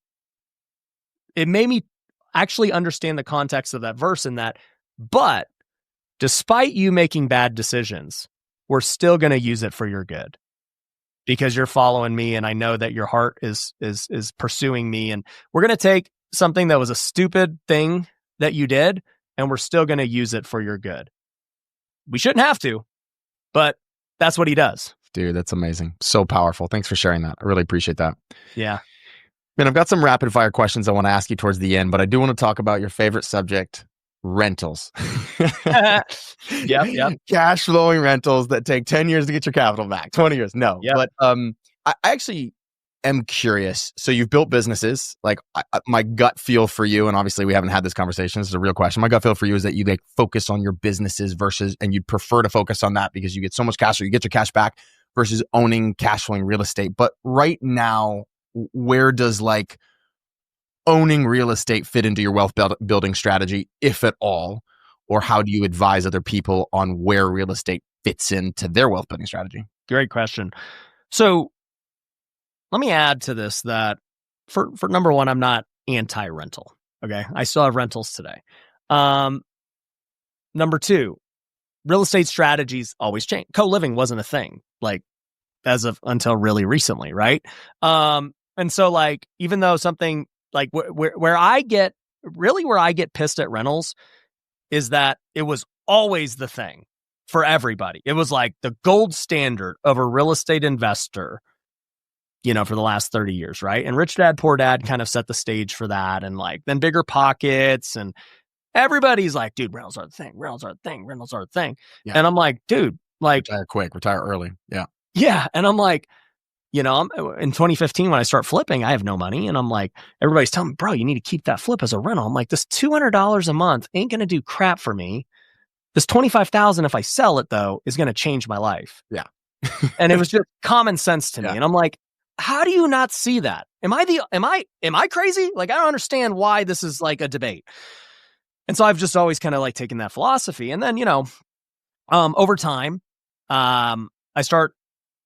it made me actually understand the context of that verse in that, but despite you making bad decisions, we're still going to use it for your good because you're following me. And I know that your heart is pursuing me. And we're going to take something that was a stupid thing that you did, and we're still going to use it for your good. We shouldn't have to, but that's what he does. Dude, that's amazing. So powerful. Thanks for sharing that. I really appreciate that. Yeah. Man, I've got some rapid fire questions I want to ask you towards the end, but I do want to talk about your favorite subject, rentals. Yep. Cash flowing rentals that take 10 years to get your capital back, 20 years. No, but I actually am curious. So you've built businesses. Like my gut feel for you, and obviously we haven't had this conversation. This is a real question. My gut feel for you is that you like focus on your businesses and you'd prefer to focus on that because you get so much cash or you get your cash back versus owning cash flowing real estate. But right now, where does like owning real estate fit into your wealth building strategy, if at all? Or how do you advise other people on where real estate fits into their wealth building strategy? Great question. So let me add to this that for number one, I'm not anti-rental. Okay. I still have rentals today. Number two, real estate strategies always change. Co-living wasn't a thing, like as of until really recently, right? And so like, even though something like where I get pissed at rentals is that it was always the thing for everybody. It was like the gold standard of a real estate investor, for the last 30 years, right? And Rich Dad Poor Dad kind of set the stage for that. And like, then Bigger Pockets, and everybody's like, dude, rentals are the thing. Rentals are the thing. Rentals are the thing. Yeah. And I'm like, dude, like, retire quick, retire early. Yeah. Yeah. And I'm like, I'm in 2015 when I start flipping, I have no money. And I'm like, everybody's telling me, bro, you need to keep that flip as a rental. I'm like, this $200 a month ain't going to do crap for me. This $25,000, if I sell it though, is going to change my life. Yeah. And it was just common sense to me. And I'm like, how do you not see that? Am I crazy? Like, I don't understand why this is like a debate. And so I've just always kind of like taken that philosophy. And then, over time, I start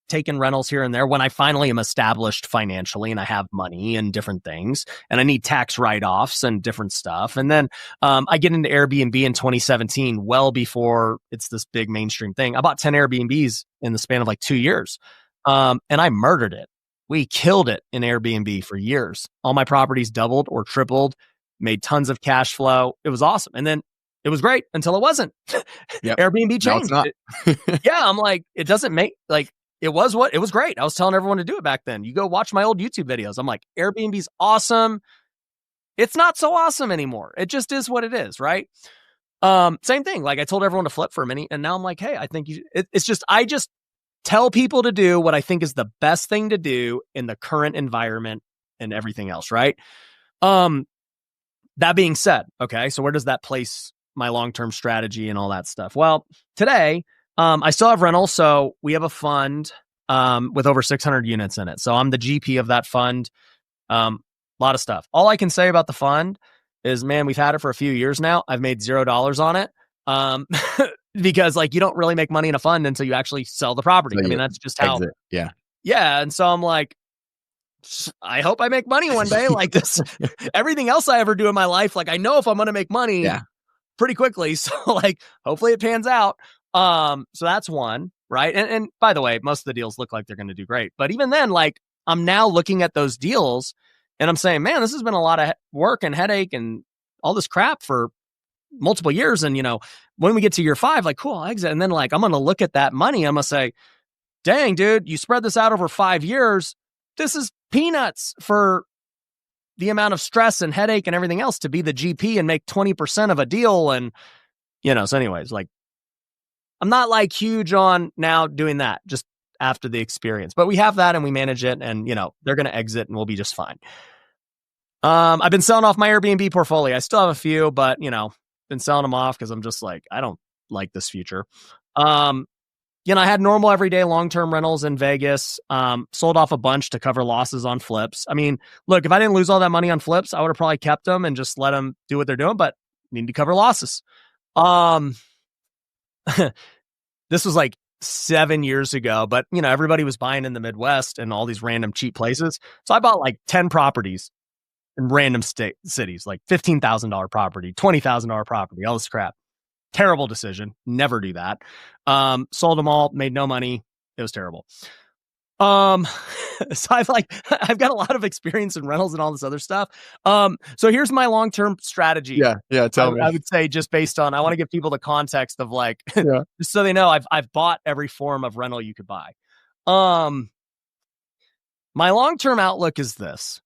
taking rentals here and there when I finally am established financially and I have money and different things and I need tax write-offs and different stuff. And then I get into Airbnb in 2017, well before it's this big mainstream thing. I bought 10 Airbnbs in the span of like 2 years. And I murdered it. We killed it in Airbnb for years. All my properties doubled or tripled, made tons of cash flow. It was awesome. And then it was great until it wasn't. Yep. Airbnb changed. No, it's not. Yeah. I'm like, it doesn't make like, it was great. I was telling everyone to do it back then. You go watch my old YouTube videos. I'm like, Airbnb's awesome. It's not so awesome anymore. It just is what it is, right? Same thing. Like I told everyone to flip for a minute, and now I'm like, hey, I think I just tell people to do what I think is the best thing to do in the current environment and everything else, right? That being said, okay, so where does that place my long-term strategy and all that stuff? Well, today, I still have rentals. So we have a fund with over 600 units in it. So I'm the GP of that fund. A lot of stuff. All I can say about the fund is, man, we've had it for a few years now. I've made $0 on it because like you don't really make money in a fund until you actually sell the property. So I mean, that's just how. Exit. Yeah. Yeah. And so I'm like, I hope I make money one day. Like this, everything else I ever do in my life, like I know if I'm going to make money pretty quickly. So like, hopefully it pans out. So that's one, right? And by the way, most of the deals look like they're going to do great. But even then, like I'm now looking at those deals and I'm saying, man, this has been a lot of work and headache and all this crap for multiple years. And, when we get to year 5, like, cool, I'll exit. And then like, I'm going to look at that money. I'm going to say, dang, dude, you spread this out over 5 years. This is peanuts for the amount of stress and headache and everything else to be the GP and make 20% of a deal. And, so anyways, like, I'm not like huge on now doing that just after the experience, but we have that and we manage it and, they're going to exit and we'll be just fine. I've been selling off my Airbnb portfolio. I still have a few, but, been selling them off because I'm just like, I don't like this future. I had normal everyday long-term rentals in Vegas, sold off a bunch to cover losses on flips. I mean, look, if I didn't lose all that money on flips, I would have probably kept them and just let them do what they're doing, but need to cover losses. This was like 7 years ago, but everybody was buying in the Midwest and all these random cheap places. So I bought like 10 properties in random cities, like $15,000 property, $20,000 property, all this crap. Terrible decision. Never do that. Sold them all, made no money. It was terrible. So I've got a lot of experience in rentals and all this other stuff. So here's my long-term strategy. Yeah. Tell me. I would say just based on, I want to give people the context of like, just so they know, I've bought every form of rental you could buy. My long-term outlook is this.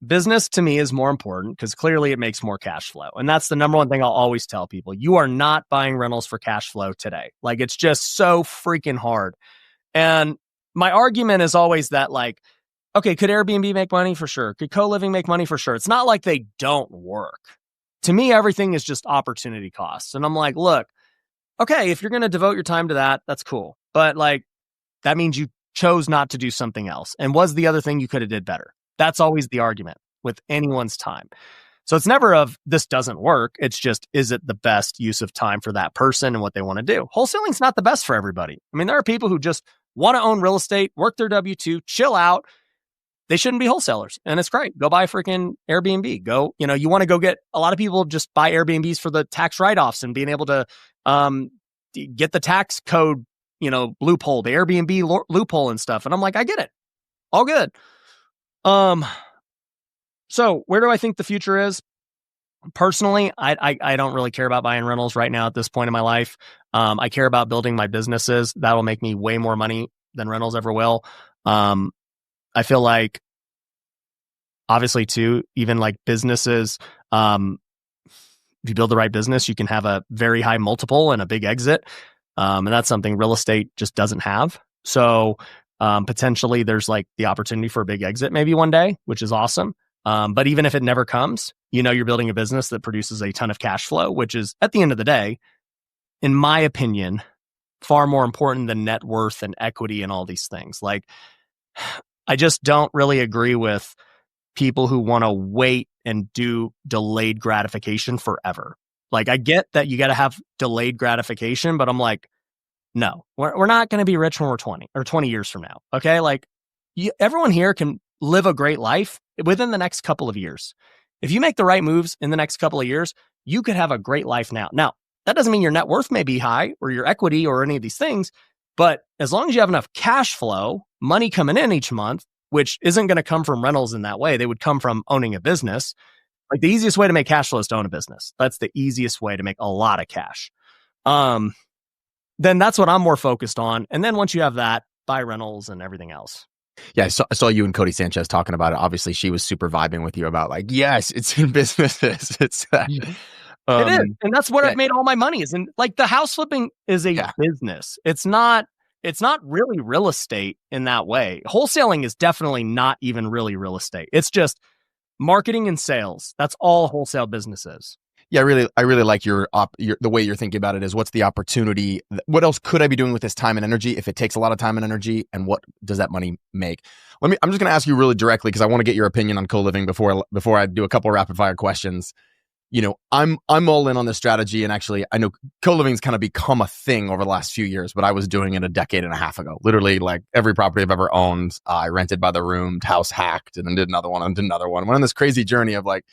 Business to me is more important because clearly it makes more cash flow. And that's the number one thing I'll always tell people. You are not buying rentals for cash flow today. Like it's just so freaking hard. And my argument is always that like, okay, could Airbnb make money? For sure. Could co-living make money? For sure. It's not like they don't work. To me, everything is just opportunity costs. And I'm like, look, okay, if you're going to devote your time to that, that's cool. But like, that means you chose not to do something else. And was the other thing you could have did better? That's always the argument with anyone's time. So it's never of this doesn't work. It's just, is it the best use of time for that person and what they want to do? Wholesaling's not the best for everybody. I mean, there are people who just want to own real estate, work their W-2, chill out, they shouldn't be wholesalers. And it's great. Go buy freaking Airbnb. Go, you want to go get, a lot of people just buy Airbnbs for the tax write-offs and being able to get the tax code, loophole, the Airbnb loophole and stuff. And I'm like, I get it. All good. So where do I think the future is? Personally, I don't really care about buying rentals right now at this point in my life. I care about building my businesses. That'll make me way more money than rentals ever will. I feel like, obviously, too, even like businesses, if you build the right business, you can have a very high multiple and a big exit. And that's something real estate just doesn't have. So potentially there's like the opportunity for a big exit maybe one day, which is awesome. But even if it never comes, you're building a business that produces a ton of cash flow, which is, at the end of the day, in my opinion, far more important than net worth and equity and all these things. Like, I just don't really agree with people who want to wait and do delayed gratification forever. Like, I get that you got to have delayed gratification, but I'm like, no, we're not going to be rich when we're 20 or 20 years from now. Okay. Like, everyone here can live a great life within the next couple of years. If you make the right moves in the next couple of years, you could have a great life now. Now, that doesn't mean your net worth may be high or your equity or any of these things, but as long as you have enough cash flow, money coming in each month, which isn't going to come from rentals in that way, they would come from owning a business. Like, the easiest way to make cash flow is to own a business. That's the easiest way to make a lot of cash. Then that's what I'm more focused on. And then once you have that, buy rentals and everything else. Yeah, I saw you and Cody Sanchez talking about it. Obviously, she was super vibing with you about like, yes, it's in businesses. It's it is, and that's what I've made all my money is. And like, the house flipping is a business. It's not really real estate in that way. Wholesaling is definitely not even really real estate. It's just marketing and sales. That's all wholesale business is. Yeah, I really like your the way you're thinking about it. Is what's the opportunity? What else could I be doing with this time and energy if it takes a lot of time and energy? And what does that money make? I'm just going to ask you really directly because I want to get your opinion on co-living before I do a couple rapid fire questions. I'm all in on this strategy, and actually, I know co-living's kind of become a thing over the last few years, but I was doing it a decade and a half ago. Literally, like, every property I've ever owned, I rented by the room, house hacked, and then did another one, and did another one. Went on this crazy journey of like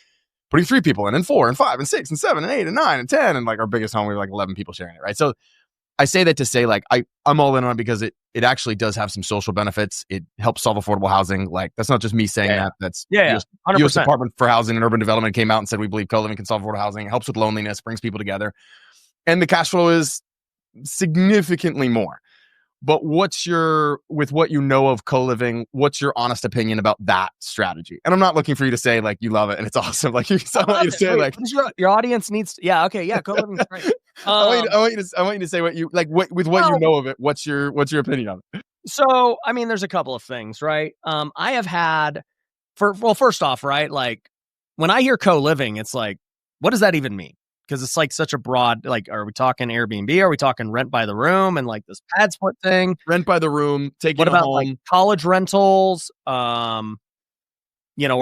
putting 3 people in, and 4 and 5 and 6 and 7 and 8 and 9 and 10, and like our biggest home, we were like 11 people sharing it, right? So I say that to say, like, I'm all in on it because it actually does have some social benefits. It helps solve affordable housing. Like, that's not just me saying that. That's US Department for Housing and Urban Development came out and said, we believe co-living can solve affordable housing. It helps with loneliness, brings people together. And the cash flow is significantly more. But with what you know of co-living, what's your honest opinion about that strategy? And I'm not looking for you to say like you love it and it's awesome. Like, I want you to say like your audience needs to, co-living is great. I want you to say what you like with what you know of it. What's your opinion on it? So, I mean, there's a couple of things, right? I have had first off, right? Like, when I hear co-living, it's like, what does that even mean? Because it's like such a broad, like, are we talking Airbnb? Are we talking rent by the room and like this pad split thing? Rent by the room, taking what about home. Like college rentals? Or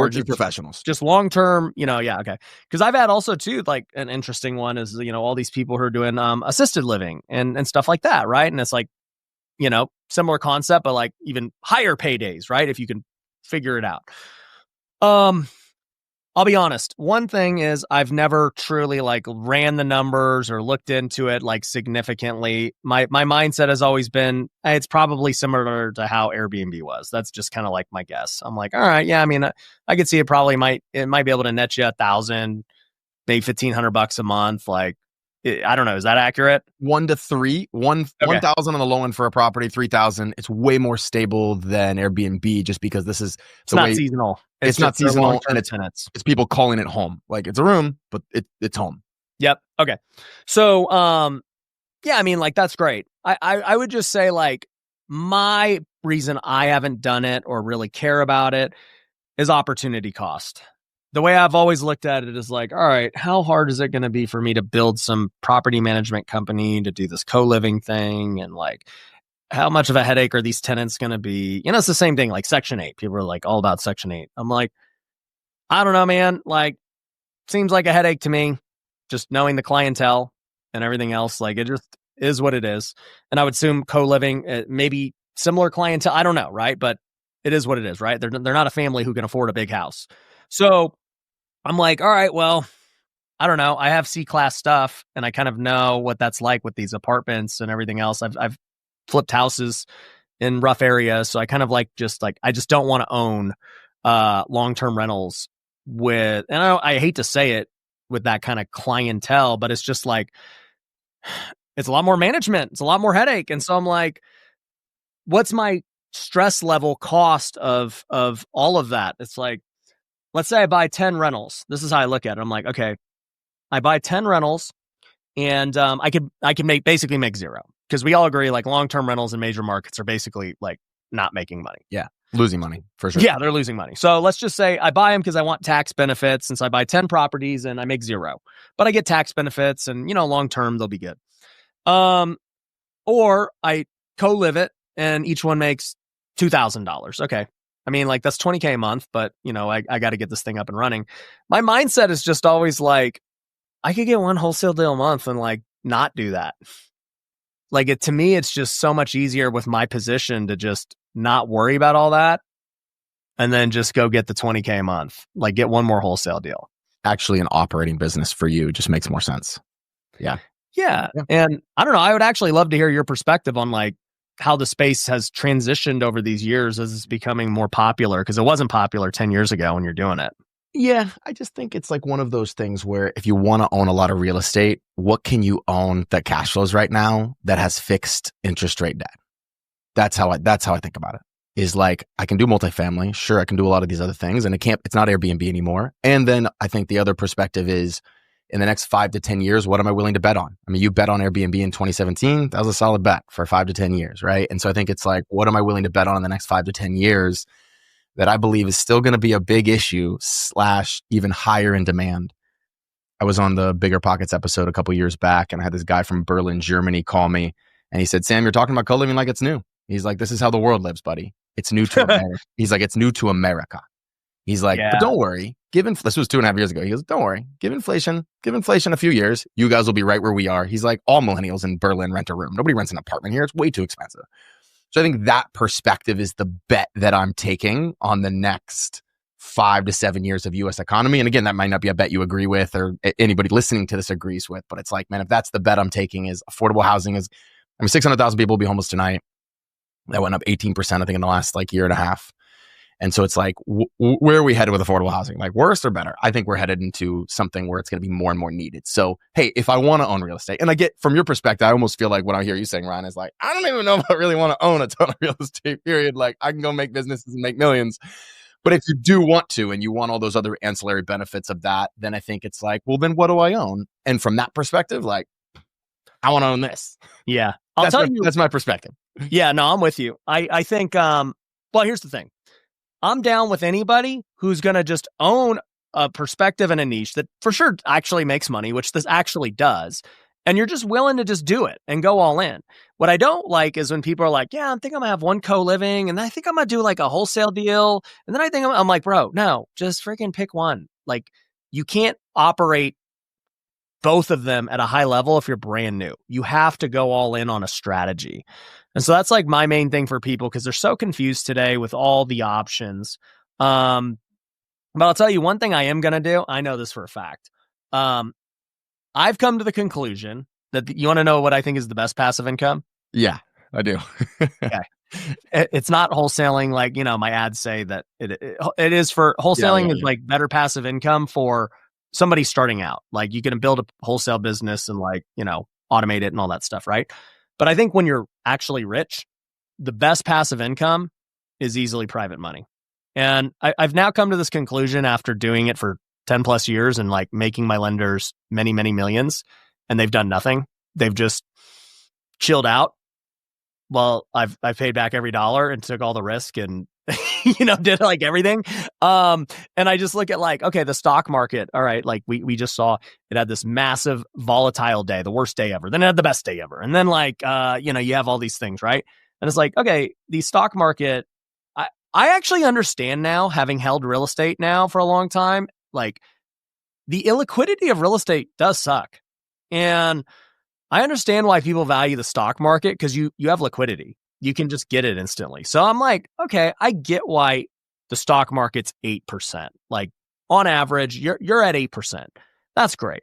just professionals, just long term. Okay. Because I've had also too, like, an interesting one is all these people who are doing assisted living and stuff like that, right? And it's like, similar concept, but like even higher paydays, right? If you can figure it out. I'll be honest. One thing is I've never truly like ran the numbers or looked into it like significantly. My mindset has always been it's probably similar to how Airbnb was. That's just kind of like my guess. I'm like, all right, yeah. I mean, I could see it probably might be able to net you $1,000, maybe $1,500 a month. Like, I don't know. Is that accurate? 1 to 3, 1,000 on the low end for a property, 3,000. It's way more stable than Airbnb just because this is it's not seasonal. It's not seasonal, and it's people calling it home. Like, it's a room, but it's home. Yep. Okay. So, yeah, I mean, like, that's great. I would just say, like, my reason I haven't done it or really care about it is opportunity cost. The way I've always looked at it is like, all right, how hard is it going to be for me to build some property management company to do this co-living thing? And like, how much of a headache are these tenants going to be? It's the same thing like Section 8. People are like all about Section 8. I'm like, I don't know, man. Like, seems like a headache to me, just knowing the clientele and everything else. Like, it just is what it is. And I would assume co-living, maybe similar clientele. I don't know, right? But it is what it is, right? They're not a family who can afford a big house. So I'm like, all right, well, I don't know. I have C-class stuff, and I kind of know what that's like with these apartments and everything else. I've flipped houses in rough areas, so I kind of I just don't want to own long-term rentals with, and I hate to say it, with that kind of clientele, but it's just like it's a lot more management, it's a lot more headache, and so I'm like, what's my stress level cost of all of that? It's like, let's say I buy 10 rentals. This is how I look at it. I'm like, okay, I buy 10 rentals, and I can basically make zero, because we all agree like long-term rentals in major markets are basically like not making money. Yeah, losing money for sure. Yeah, they're losing money. So let's just say I buy them because I want tax benefits, since I buy 10 properties and I make zero, but I get tax benefits, and long-term they'll be good. Or I co-live it, and each one makes $2,000. Okay. I mean, like, that's $20K a month, but I got to get this thing up and running. My mindset is just always like, I could get one wholesale deal a month and like not do that. Like, to me, it's just so much easier with my position to just not worry about all that, and then just go get the $20K a month, like get one more wholesale deal. Actually, an operating business for you just makes more sense. Yeah. Yeah. And I don't know, I would actually love to hear your perspective on like how the space has transitioned over these years as it's becoming more popular, because it wasn't popular 10 years ago when you're doing it. Yeah, I just think it's like one of those things where if you want to own a lot of real estate, what can you own that cash flows right now that has fixed interest rate debt? That's how I think about it. Is like, I can do multifamily. Sure, I can do a lot of these other things, and it's not Airbnb anymore. And then I think the other perspective is, in the next 5 to 10 years, what am I willing to bet on? I mean, you bet on Airbnb in 2017. That was a solid bet for 5 to 10 years, right? And so I think it's like, what am I willing to bet on in the next 5 to 10 years that I believe is still going to be a big issue / even higher in demand? I was on the Bigger Pockets episode a couple years back, and I had this guy from Berlin, Germany call me, and he said, Sam, you're talking about co-living like it's new. He's like, this is how the world lives, buddy. It's new to America. He's like, it's new to America. He's like, but don't worry. This was 2.5 years ago. He goes, don't worry. Give inflation a few years. You guys will be right where we are. He's like, all millennials in Berlin rent a room. Nobody rents an apartment here. It's way too expensive. So I think that perspective is the bet that I'm taking on the next 5 to 7 years of U.S. economy. And again, that might not be a bet you agree with or anybody listening to this agrees with, but it's like, man, if that's the bet I'm taking, is affordable housing is, 600,000 people will be homeless tonight. That went up 18%, I think, in the last like year and a half. And so it's like, where are we headed with affordable housing? Like, worse or better? I think we're headed into something where it's going to be more and more needed. So, hey, if I want to own real estate, and I get from your perspective, I almost feel like what I hear you saying, Ryan, is like, I don't even know if I really want to own a ton of real estate, period. Like, I can go make businesses and make millions. But if you do want to, and you want all those other ancillary benefits of that, then I think it's like, well, then what do I own? And from that perspective, like, I want to own this. Yeah. That's my perspective. Yeah, no, I'm with you. I think, well, here's the thing. I'm down with anybody who's going to just own a perspective and a niche that for sure actually makes money, which this actually does. And you're just willing to just do it and go all in. What I don't like is when people are like, yeah, I think I'm going to have one co-living, and I think I'm going to do like a wholesale deal. And then I think I'm like, bro, no, just freaking pick one. Like, you can't operate both of them at a high level if you're brand new. You have to go all in on a strategy. And so that's like my main thing for people, because they're so confused today with all the options. But I'll tell you one thing I am going to do. I know this for a fact. I've come to the conclusion that you want to know what I think is the best passive income? Yeah, I do. Okay. It's not wholesaling like, my ads say that it is. For wholesaling is like better passive income for somebody starting out. Like, you can build a wholesale business and like, automate it and all that stuff, right? But I think when you're actually rich, the best passive income is easily private money. And I've now come to this conclusion after doing it for 10 plus years and like making my lenders many, many millions, and they've done nothing. They've just chilled out. Well, I've paid back every dollar and took all the risk and, did like everything. And I just look at like, okay, the stock market. All right. Like we just saw it had this massive volatile day, the worst day ever. Then it had the best day ever. And then like, you have all these things, right? And it's like, okay, the stock market, I actually understand now, having held real estate now for a long time, like the illiquidity of real estate does suck. And I understand why people value the stock market, because you have liquidity. You can just get it instantly. So I'm like, okay, I get why the stock market's 8%. Like on average, you're at 8%. That's great.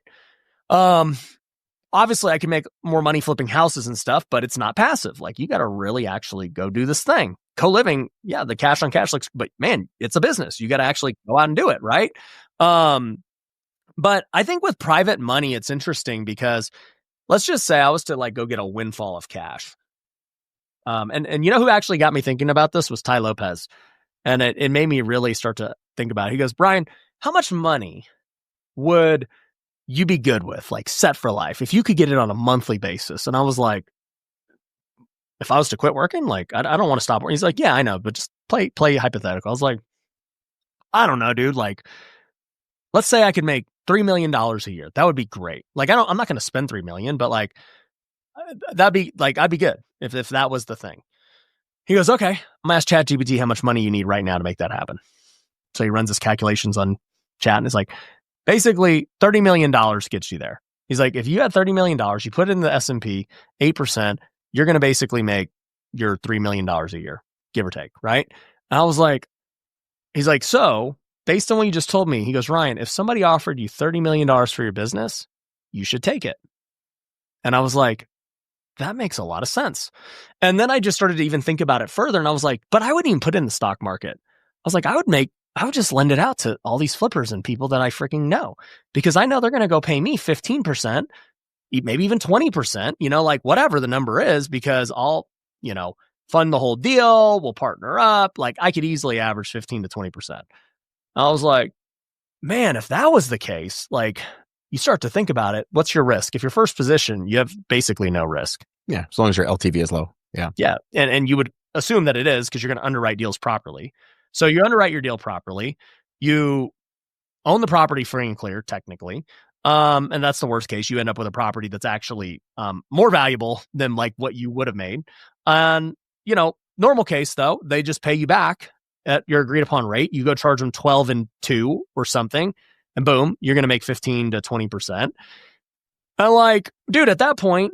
Obviously I can make more money flipping houses and stuff, but it's not passive. Like you got to really actually go do this thing. Co-living, yeah, the cash on cash looks, but man, it's a business. You got to actually go out and do it, right? But I think with private money, it's interesting because let's just say I was to like go get a windfall of cash. And you know who actually got me thinking about this was Ty Lopez. And it made me really start to think about it. He goes, Brian, how much money would you be good with, like set for life, if you could get it on a monthly basis? And I was like, if I was to quit working, like, I don't want to stop working. He's like, yeah, I know, but just play hypothetical. I was like, I don't know, dude. Like, let's say I could make $3 million a year. That would be great. Like, I'm not going to spend $3 million, but like, that'd be like, I'd be good if that was the thing. He goes, okay, I'm gonna ask ChatGPT how much money you need right now to make that happen. So he runs his calculations on chat and it's like, basically $30 million gets you there. He's like, if you had $30 million, you put it in the S&P, 8%, you're going to basically make your $3 million a year, give or take, right? And I was like, he's like, so based on what you just told me, he goes, Ryan, if somebody offered you $30 million for your business, you should take it. And I was like, that makes a lot of sense. And then I just started to even think about it further. And I was like, but I wouldn't even put it in the stock market. I was like, I would just lend it out to all these flippers and people that I freaking know, because I know they're going to go pay me 15%, maybe even 20%, like whatever the number is, because I'll, fund the whole deal. We'll partner up. Like I could easily average 15 to 20%. I was like, man, if that was the case, like you start to think about it. What's your risk? If you're first position, you have basically no risk. Yeah. As long as your LTV is low. Yeah. Yeah. And you would assume that it is because you're going to underwrite deals properly. So you underwrite your deal properly. You own the property free and clear, technically. And that's the worst case. You end up with a property that's actually more valuable than like what you would have made. And, normal case though, they just pay you back at your agreed upon rate. You go charge them 12 and 2 or something, and boom, you're going to make 15 to 20%. And like, dude, at that point,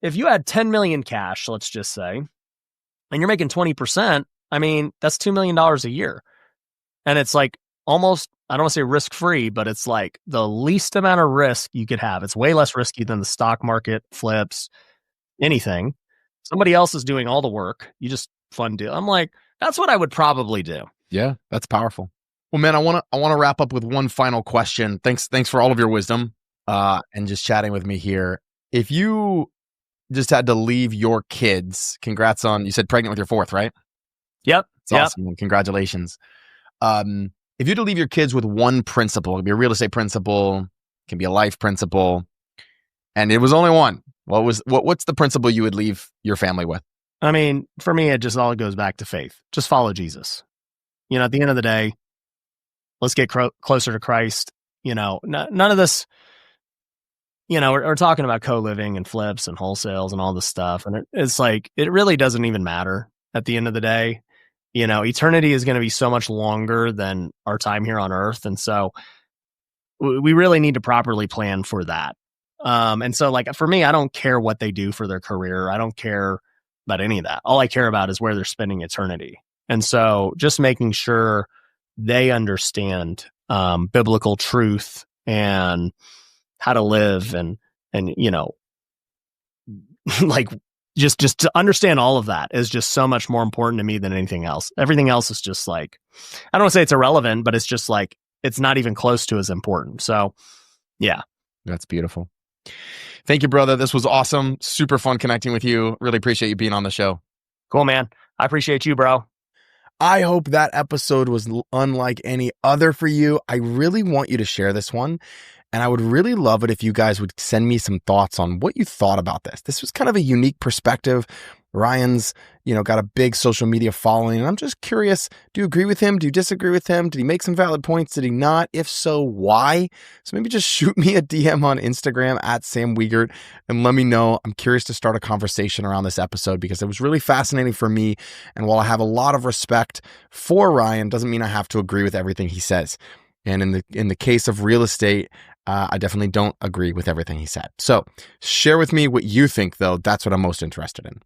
if you had 10 million cash, let's just say, and you're making 20%, I mean, that's $2 million a year. And it's like almost, I don't want to say risk free, but it's like the least amount of risk you could have. It's way less risky than the stock market, flips, anything. Somebody else is doing all the work. You just fund deal. I'm like, that's what I would probably do. Yeah, that's powerful. Well, man, I want to wrap up with one final question. Thanks for all of your wisdom and just chatting with me here. If you just had to leave your kids, congrats on, you said pregnant with your fourth, right? Yep. It's awesome. Congratulations. If you had to leave your kids with one principle, it could be a real estate principle, it can be a life principle, and it was only one, what's the principle you would leave your family with? I mean, for me, it just all goes back to faith. Just follow Jesus. At the end of the day, let's get closer to Christ. None of this, we're talking about co-living and flips and wholesales and all this stuff. And it's like, it really doesn't even matter at the end of the day. Eternity is going to be so much longer than our time here on earth. And so we really need to properly plan for that. And so like for me, I don't care what they do for their career. I don't care about any of that. All I care about is where they're spending eternity. And so just making sure they understand biblical truth and how to live and like just to understand all of that is just so much more important to me than anything else. Everything else is just like, I don't want to say it's irrelevant, but it's just like, it's not even close to as important. So yeah. That's beautiful. Thank you, brother. This was awesome. Super fun connecting with you. Really appreciate you being on the show. Cool, man. I appreciate you, bro. I hope that episode was unlike any other for you. I really want you to share this one. And I would really love it if you guys would send me some thoughts on what you thought about this. This was kind of a unique perspective. Ryan's, got a big social media following. And I'm just curious, do you agree with him? Do you disagree with him? Did he make some valid points? Did he not? If so, why? So maybe just shoot me a DM on Instagram at Sam Wiegert and let me know. I'm curious to start a conversation around this episode because it was really fascinating for me. And while I have a lot of respect for Ryan, doesn't mean I have to agree with everything he says. And in the case of real estate, I definitely don't agree with everything he said. So share with me what you think, though. That's what I'm most interested in.